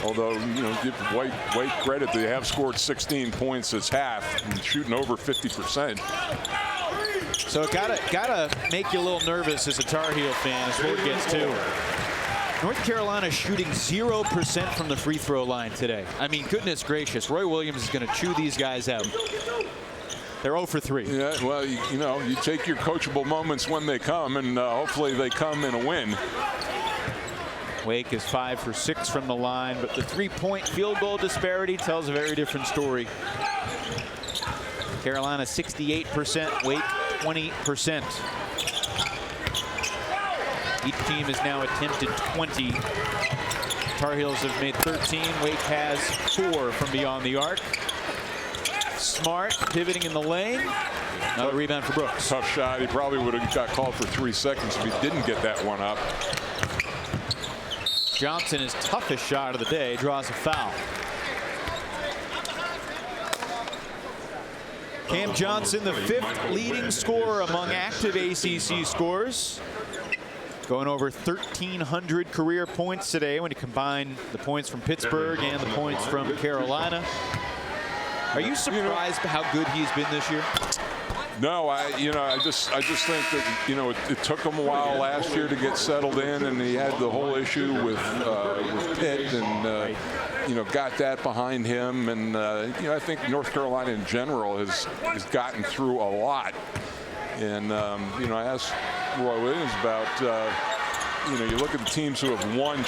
although, give Wake credit, they have scored 16 points this half and shooting over 50%. So it gotta make you a little nervous as a Tar Heel fan as Ford gets two. North Carolina shooting 0% from the free throw line today. I mean, goodness gracious, Roy Williams is going to chew these guys out. They're 0 for 3. Yeah, well, you take your coachable moments when they come, and hopefully they come in a win. Wake is 5 for 6 from the line, but the 3-point field goal disparity tells a very different story. Carolina 68%, Wake 20%. Each team has now attempted 20. Tar Heels have made 13. Wake has 4 from beyond the arc. Smart pivoting in the lane. Another rebound for Brooks. Tough shot. He probably would have got called for 3 seconds if he didn't get that one up. Johnson, his toughest shot of the day, draws a foul. Cam Johnson, the 5th leading scorer among active ACC scorers. Going over 1,300 career points today when you combine the points from Pittsburgh and the points from Carolina. Are you surprised by how good he's been this year? No, I just think that it took him a while last year to get settled in, and he had the whole issue with Pitt, and got that behind him, and I think North Carolina in general has gotten through a lot. And I asked Roy Williams about you look at the teams who have won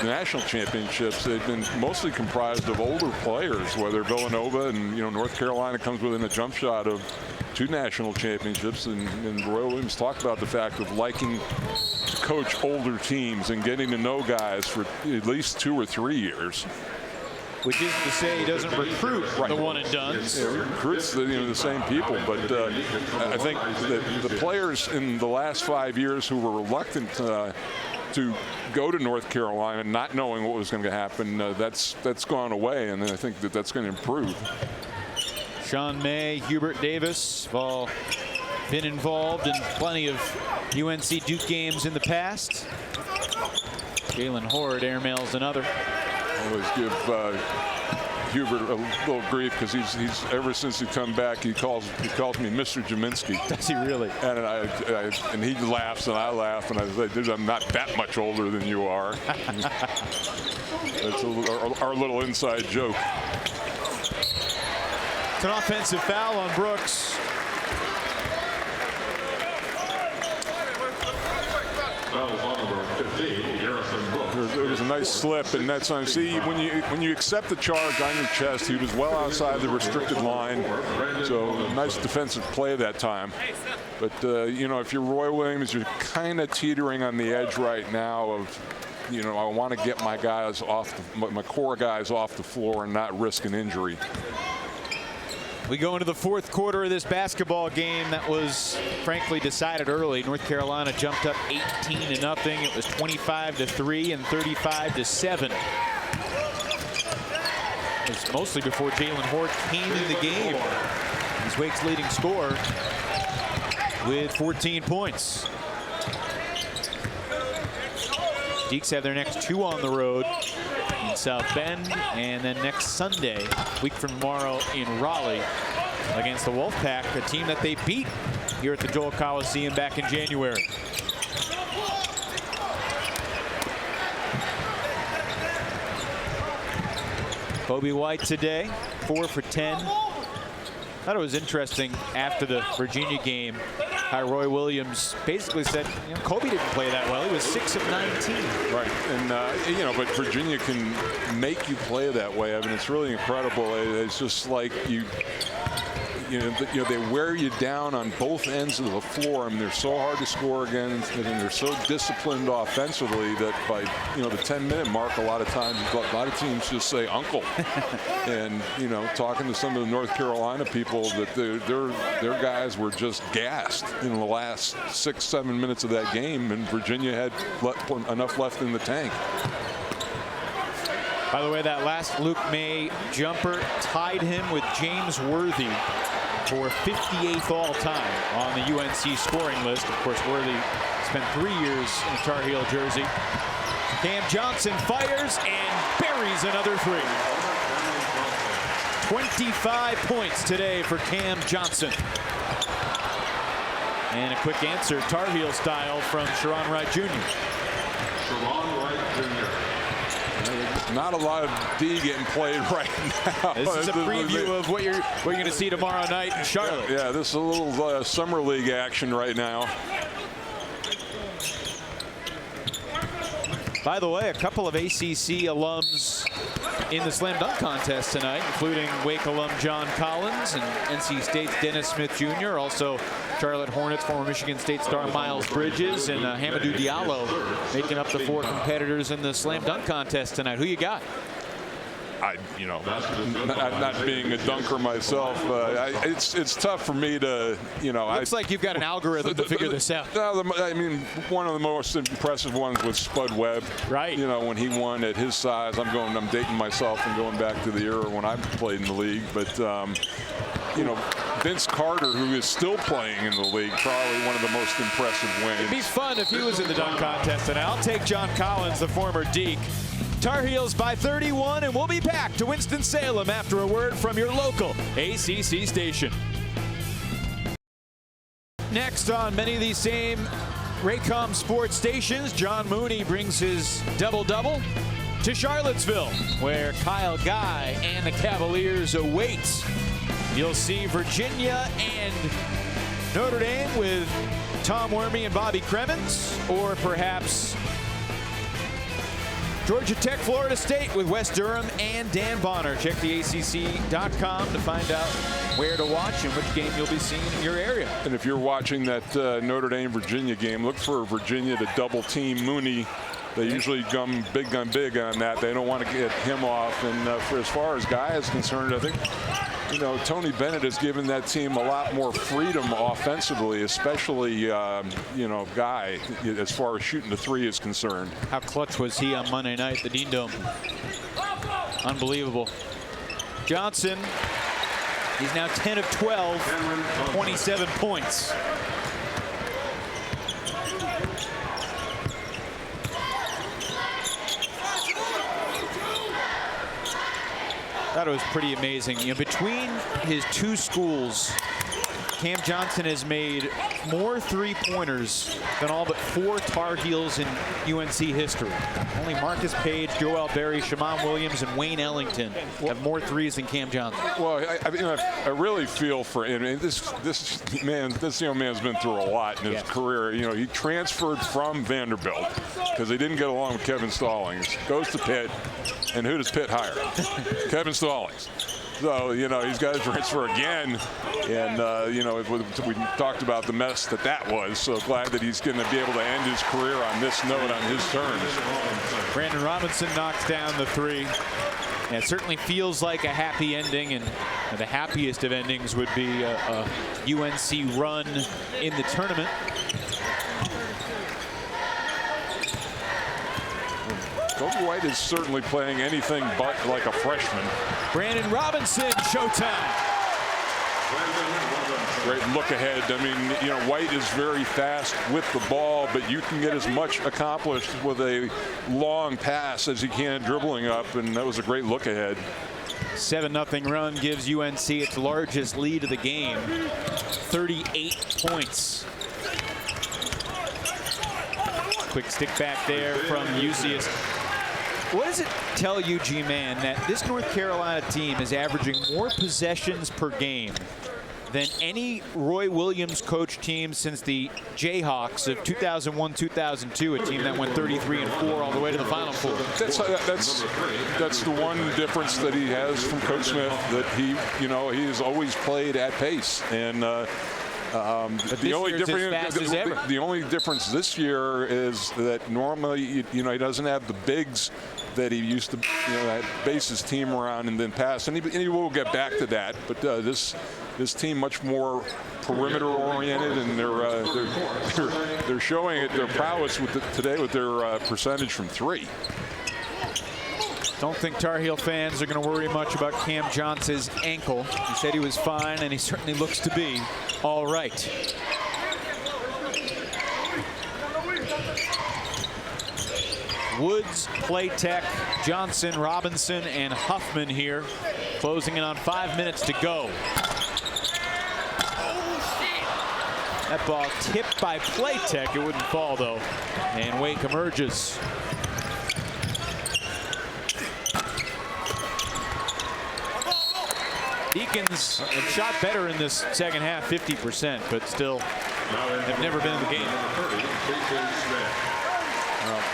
national championships. They've been mostly comprised of older players, whether Villanova and North Carolina comes within a jump shot of 2 national championships. And Roy Williams talked about the fact of liking to coach older teams and getting to know guys for at least 2 or 3 years. Which isn't to say he doesn't recruit the one and dones. Yeah, he recruits the same people, but I think that the players in the last 5 years who were reluctant to go to North Carolina, not knowing what was going to happen, that's gone away, and I think that's going to improve. Sean May, Hubert Davis have all been involved in plenty of UNC Duke games in the past. Jalen Horde airmails another. Always give Hubert a little grief because he's ever since he come back he calls me Mr. Jaminski. Does he really? And and he laughs and I laugh and I say, dude, I'm not that much older than you are. That's our little inside joke. It's an offensive foul on Brooks. It was a nice slip, and that's on. See, when you accept the charge on your chest, he was well outside the restricted line. So nice defensive play that time. But you know, if you're Roy Williams, you're kind of teetering on the edge right now of, you know, I want to get my guys off, my core guys off the floor and not risk an injury. We go into the fourth quarter of this basketball game that was frankly decided early. North Carolina jumped up 18-0. It was 25-3 and 35-7. It was mostly before Jalen Hort came in the game. He's Wake's leading scorer with 14 points. Deacs have their next 2 on the road in South Bend, and then next Sunday, a week from tomorrow, in Raleigh against the Wolfpack, a team that they beat here at the Joel Coliseum back in January. Kobe White today, 4 for 10. Thought it was interesting after the Virginia game how Roy Williams basically said, you know, Kobe didn't play that well. He was 6 of 19. Right, and you know, but Virginia can make you play that way. I mean, it's really incredible. It's just like you know, they wear you down on both ends of the floor. I mean, they're so hard to score against, and they're so disciplined offensively that by, you know, the 10-minute mark, a lot of times, a lot of teams just say uncle. And, you know, talking to some of the North Carolina people, that their guys were just gassed in the last 6-7 minutes of that game, and Virginia had enough left in the tank. By the way, that last Luke May jumper tied him with James Worthy for 58th all-time on the UNC scoring list. Of course, Worthy spent 3 years in a Tar Heel jersey. Cam Johnson fires and buries another 3. 25 points today for Cam Johnson. And a quick answer, Tar Heel style, from Sharon Wright Jr. Sharon Wright Jr. Not a lot of D getting played right now. This is a preview of what you're going to see tomorrow night in Charlotte. Yeah, this is a little summer league action right now. By the way, a couple of ACC alums in the slam dunk contest tonight, including Wake alum John Collins and NC State's Dennis Smith Jr., also Charlotte Hornets former Michigan State star Miles Bridges, and Hamidou Diallo making up the 4 competitors in the slam dunk contest tonight. Who you got? You know, not being a dunker myself, it's tough for me to, you know. Looks like you've got an algorithm to figure this out. No, I mean, one of the most impressive ones was Spud Webb. Right. You know, when he won at his size, I'm dating myself and going back to the era when I played in the league. But, you know, Vince Carter, who is still playing in the league, probably one of the most impressive wins. It'd be fun if he was in the dunk contest, and I'll take John Collins, the former Deke. Tar Heels by 31, and we'll be back to Winston-Salem after a word from your local ACC station. Next on many of these same Raycom sports stations, John Mooney brings his double-double to Charlottesville, where Kyle Guy and the Cavaliers await. You'll see Virginia and Notre Dame with Tom Wormy and Bobby Cremins, or perhaps Georgia Tech, Florida State with Wes Durham and Dan Bonner. Check the ACC.com to find out where to watch and which game you'll be seeing in your area. And if you're watching that Notre Dame-Virginia game, look for Virginia to double-team Mooney. They usually come big on that. They don't want to get him off. And for as far as Guy is concerned, I think, you know, Tony Bennett has given that team a lot more freedom offensively, especially, you know, Guy, as far as shooting the 3 is concerned. How clutch was he on Monday night at the Dean Dome? Unbelievable. Johnson, he's now 10 of 12, 27 points. thought it was pretty amazing. You know, between his two schools, Cam Johnson has made more three-pointers than all but 4 Tar Heels in UNC history. Only Marcus Page, Joel Berry, Shamon Williams, and Wayne Ellington have more threes than Cam Johnson. Well, I really feel for him. I mean, this young man's been through a lot in his career. You know, he transferred from Vanderbilt because they didn't get along with Kevin Stallings. Goes to Pitt, and who does Pitt hire? Kevin Stallings. So, you know, he's got to transfer again. And, you know, we talked about the mess that was. So glad that he's going to be able to end his career on this note on his terms. Brandon Robinson knocks down the 3. And it certainly feels like a happy ending. And the happiest of endings would be a UNC run in the tournament. Kobe White is certainly playing anything but like a freshman. Brandon Robinson, showtime. Great look ahead. I mean, you know, White is very fast with the ball, but you can get as much accomplished with a long pass as you can dribbling up, and that was a great look ahead. 7-0 run gives UNC its largest lead of the game, 38 points. Quick stick back there from Euseus. What does it tell you, G-Man, that this North Carolina team is averaging more possessions per game than any Roy Williams coach team since the Jayhawks of 2001-2002, a team that went 33-4 all the way to the Final Four? That's the one difference that he has from Coach Smith, that he has always played at the only difference this year is that normally, you know, he doesn't have the bigs that he used to, you know, base his team around and then pass, and he will get back to that. But this team much more perimeter oriented, and they're showing their prowess today with their percentage from 3. Don't think Tar Heel fans are going to worry much about Cam Johnson's ankle. He said he was fine, and he certainly looks to be all right. Woods, Playtech, Johnson, Robinson, and Huffman here, closing in on 5 minutes to go. That ball tipped by Playtech. It wouldn't fall, though. And Wake emerges. Deacons have shot better in this second half, 50%, but still have never been in the game.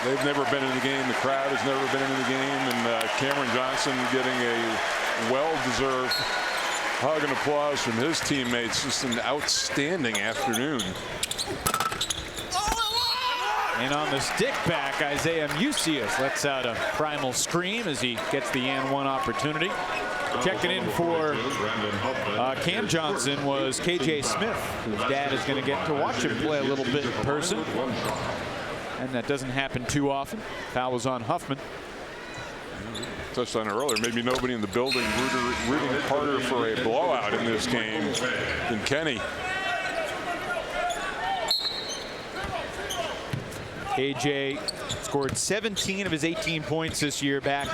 They've never been in the game. The crowd has never been in the game. And Cameron Johnson getting a well-deserved hug and applause from his teammates. Just an outstanding afternoon. And on the stick back, Isaiah Mucius lets out a primal scream as he gets the and one opportunity. Checking in for Cam Johnson was KJ Smith, whose dad is going to get to watch him play a little bit in person. And that doesn't happen too often. Foul was on Huffman. Touched on it earlier. Maybe nobody in the building rooting harder for a blowout in this game than Kenny. KJ scored 17 of his 18 points this year back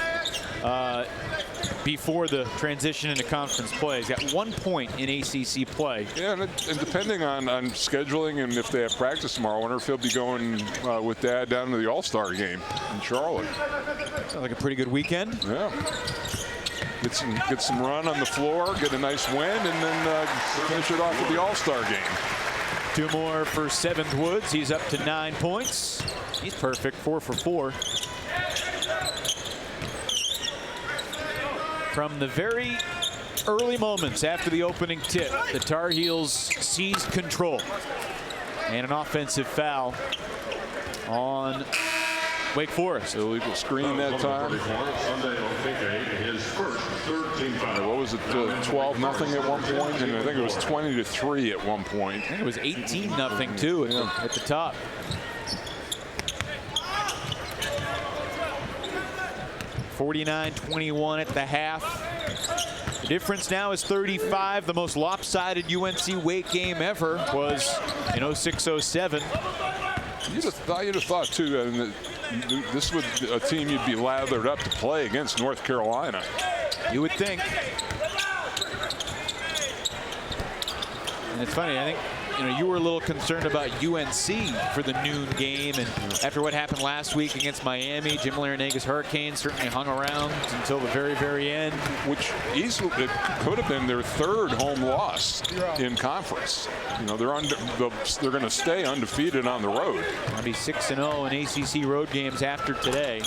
before the transition into conference play. He's got 1 point in ACC play. Yeah, and depending on scheduling and if they have practice tomorrow, I wonder if he'll be going with Dad down to the All-Star game in Charlotte. Sounds like a pretty good weekend. Yeah. Get some run on the floor, get a nice win, and then finish it off with the All-Star game. 2 more for 7th Woods. He's up to 9 points. He's perfect, 4 for 4. From the very early moments after the opening tip, the Tar Heels seized control. And an offensive foul on Wake Forest. Illegal screen that time. What was it, 12-0 at one point? And I think it was 20-3 at one point. I think it was 18-0 too at the top. (49-21) at the half. The difference now is 35. The most lopsided UNC Wake game ever was in 06-07. You'd have thought too, this was a team you'd be lathered up to play against North Carolina. You would think. And it's funny, I think, you were a little concerned about UNC for the noon game, and after what happened last week against Miami, Jim Larinaga's Hurricanes certainly hung around until the very, very end. Which easily it could have been their third home loss in conference. They're going to stay undefeated on the road. I'll be 6-0 in ACC road games after today.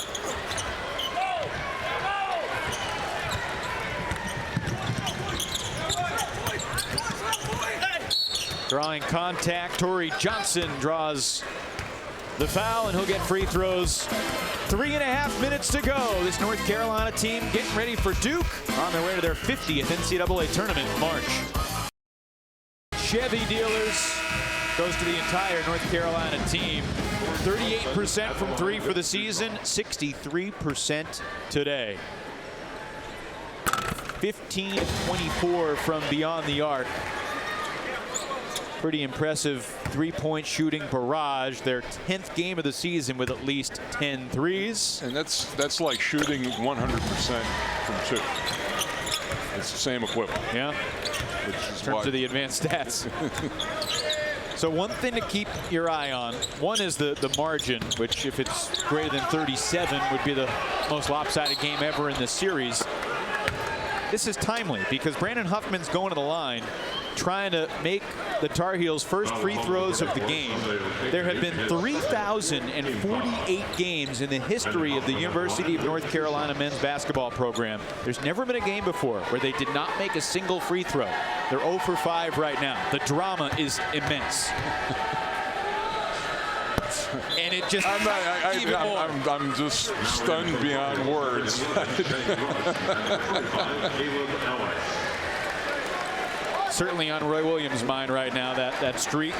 Drawing contact, Torrey Johnson draws the foul, and he'll get free throws. 3.5 minutes to go. This North Carolina team getting ready for Duke on their way to their 50th NCAA tournament in March. Chevy Dealers goes to the entire North Carolina team. 38% from three for the season, 63% today. 15-24 from beyond the arc. Pretty impressive three-point shooting barrage. Their 10th game of the season with at least 10 threes. And that's like shooting 100% from two. It's the same equivalent. Yeah. In terms of the advanced stats. So one thing to keep your eye on, one is the margin, which if it's greater than 37 would be the most lopsided game ever in this series. This is timely because Brandon Huffman's going to the line trying to make the Tar Heels' first free throws of the game. There have been 3,048 games in the history of the University of North Carolina men's basketball program. There's never been a game before where they did not make a single free throw. They're 0 for 5 right now. The drama is immense. And it just I'm just stunned beyond words. Certainly on Roy Williams' mind right now, that streak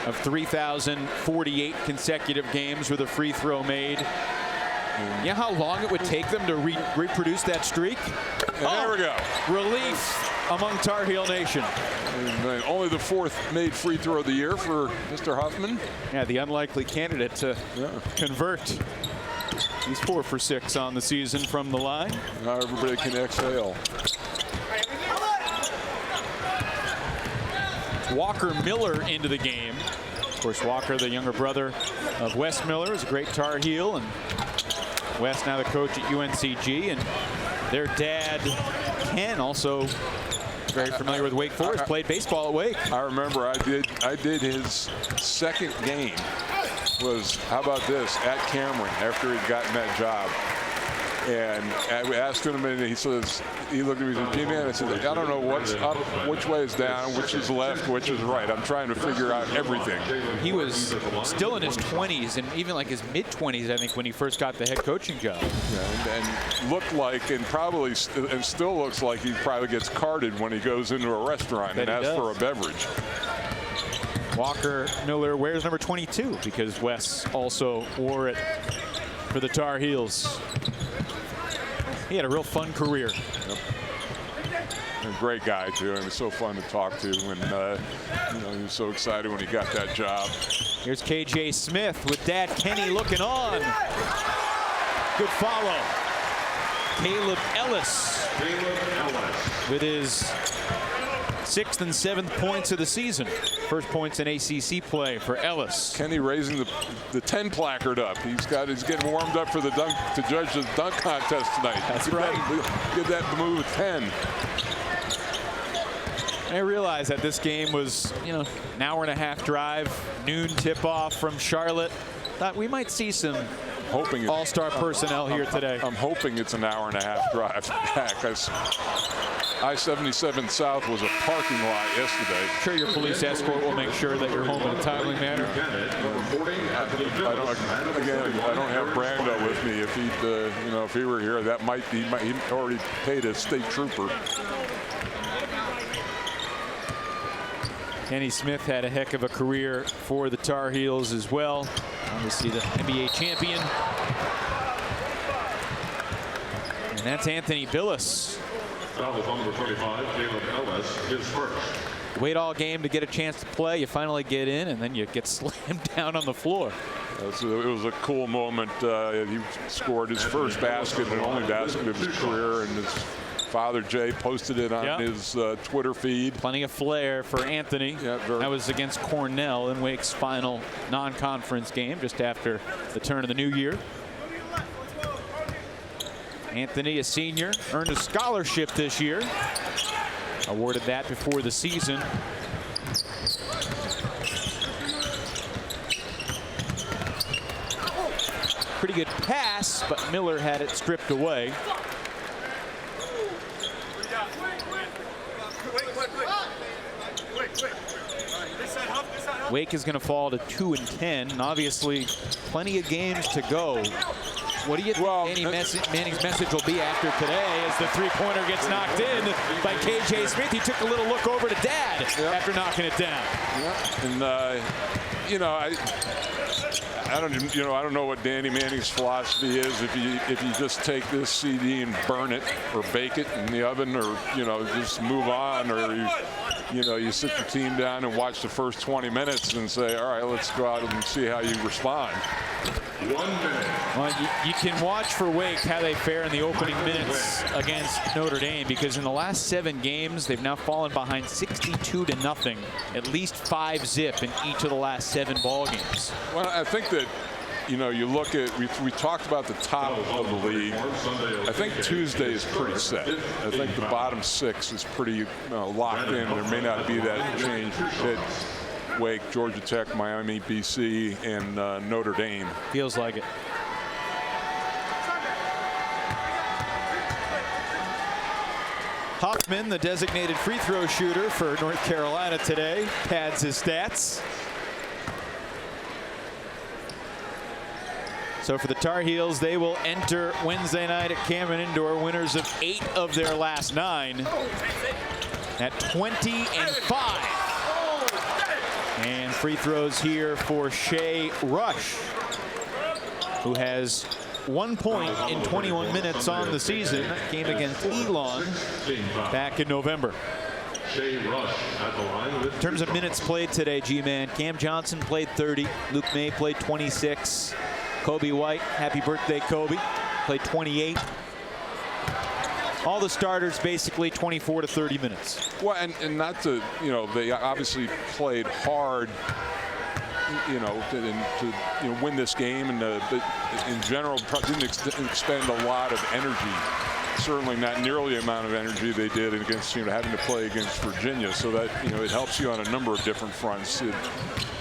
of 3,048 consecutive games with a free throw made. You know how long it would take them to reproduce that streak? There we go. Relief among Tar Heel Nation. And only the 4th made free throw of the year for Mr. Huffman. Yeah, the unlikely candidate to convert. He's 4 for 6 on the season from the line. Now everybody can exhale. Walker Miller into the game. Of course, Walker, the younger brother of Wes Miller, is a great Tar Heel, and Wes now the coach at UNCG, and their dad, Ken, also very familiar with Wake Forest, played baseball at Wake. I remember I did his second game was, how about this, at Cameron after he'd gotten that job. And I asked him, and he says, he looked at me and said, G-Man, I said, I don't know what's up, which way is down, which is left, which is right. I'm trying to figure out everything. He was still in his 20s, and even like his mid-20s, I think, when he first got the head coaching job. Yeah, and looked like, and probably, and still looks like he probably gets carded when he goes into a restaurant and asks for a beverage. Walker Miller wears number 22 because Wes also wore it for the Tar Heels. He had a real fun career. Yep. And a great guy too. It was so fun to talk to, and he was so excited when he got that job. Here's KJ Smith with Dad Kenny looking on. Good follow. Caleb Ellis with his 6th and 7th points of the season. First points in ACC play for Ellis. Kenny raising the 10 placard up. He's getting warmed up for the dunk to judge the dunk contest tonight. That's right. Get that move at 10. I realized that this game was, an hour-and-a-half drive, noon tip-off from Charlotte. Thought we might see some all-star personnel here today. I'm hoping it's an hour-and-a-half drive back. I-77 South was a parking lot yesterday. I'm sure your police escort will make sure that you're home in a timely manner. I don't have Brando with me. If if he were here, that might be. He already paid a state trooper. Kenny Smith had a heck of a career for the Tar Heels as well. Obviously the NBA champion. And that's Anthony Billis. Foul is on number 25, Caleb Ellis, his first. Wait all game to get a chance to play. You finally get in, and then you get slammed down on the floor. It was a cool moment. He scored his first basket and only basket of his career, and Father Jay posted it on his Twitter feed. Plenty of flair for Anthony. That was against Cornell in Wake's final non-conference game just after the turn of the new year. Anthony, a senior, earned a scholarship this year. Awarded that before the season. Pretty good pass, but Miller had it stripped away. Wake is going to fall to 2-10, and obviously plenty of games to go. What do you think Manning's message will be after today as the three-pointer gets knocked in by KJ Smith? He took a little look over to Dad after knocking it down. And you know, I don't know what Danny Manning's philosophy is. If you just take this CD and burn it or bake it in the oven, or just move on, or you sit your team down and watch the first 20 minutes and say, all right, let's go out and see how you respond. 1 minute. Well, you can watch for Wake how they fare in the opening minutes against Notre Dame, because in the last 7 games, they've now fallen behind 62-0, at least 5-zip in each of the last 7 ball games. Well, I think that, you look at, we talked about the top of the league. I think Tuesday is pretty set. I think the bottom 6 is pretty locked in. There may not be that change. Pitt, Wake, Georgia Tech, Miami, BC, and Notre Dame. Feels like it. Hoffman, the designated free throw shooter for North Carolina today, pads his stats. So for the Tar Heels, they will enter Wednesday night at Cameron Indoor, winners of 8 of their last 9 at 20-5. And free throws here for Shea Rush, who has 1 point in 21 minutes on the season. That game against Elon back in November. In terms of minutes played today, G-Man, Cam Johnson played 30. Luke May played 26. Kobe White, happy birthday, Kobe, played 28. All the starters basically 24 to 30 minutes. Well, and not to, they obviously played hard, to win this game, and but in general didn't expend a lot of energy. Certainly not nearly the amount of energy they did against, having to play against Virginia. So that, it helps you on a number of different fronts.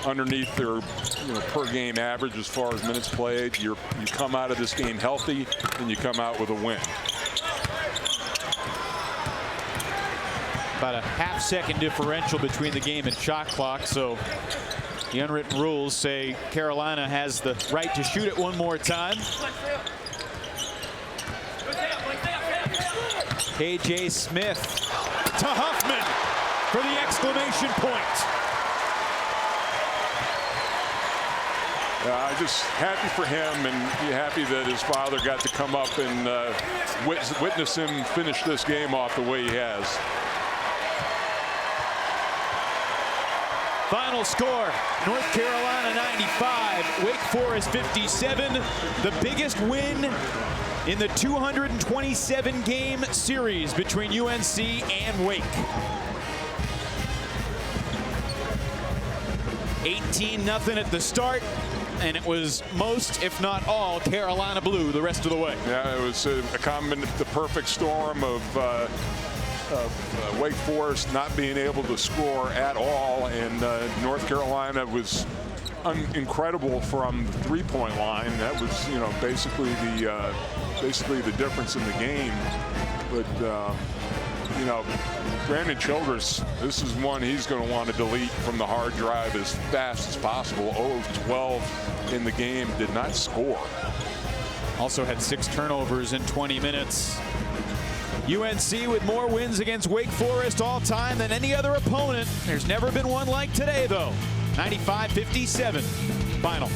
Underneath their, per game average as far as minutes played, you come out of this game healthy, and you come out with a win. About a half-second differential between the game and shot clock, so the unwritten rules say Carolina has the right to shoot it one more time. KJ Smith to Huffman for the exclamation point. I'm just happy for him, and happy that his father got to come up and witness him finish this game off the way he has. Final score, North Carolina 95, Wake Forest 57. The biggest win in the 227 game series between UNC and Wake. 18-0 at the start, and it was most, if not all, Carolina blue the rest of the way. Yeah, it was the perfect storm of Wake Forest not being able to score at all, and North Carolina was incredible from the three-point line. That was, basically the difference in the game. But Brandon Childress, this is one he's going to want to delete from the hard drive as fast as possible. 0 of 12 in the game, did not score. Also had 6 turnovers in 20 minutes. UNC with more wins against Wake Forest all time than any other opponent. There's never been one like today, though. 95-57 final.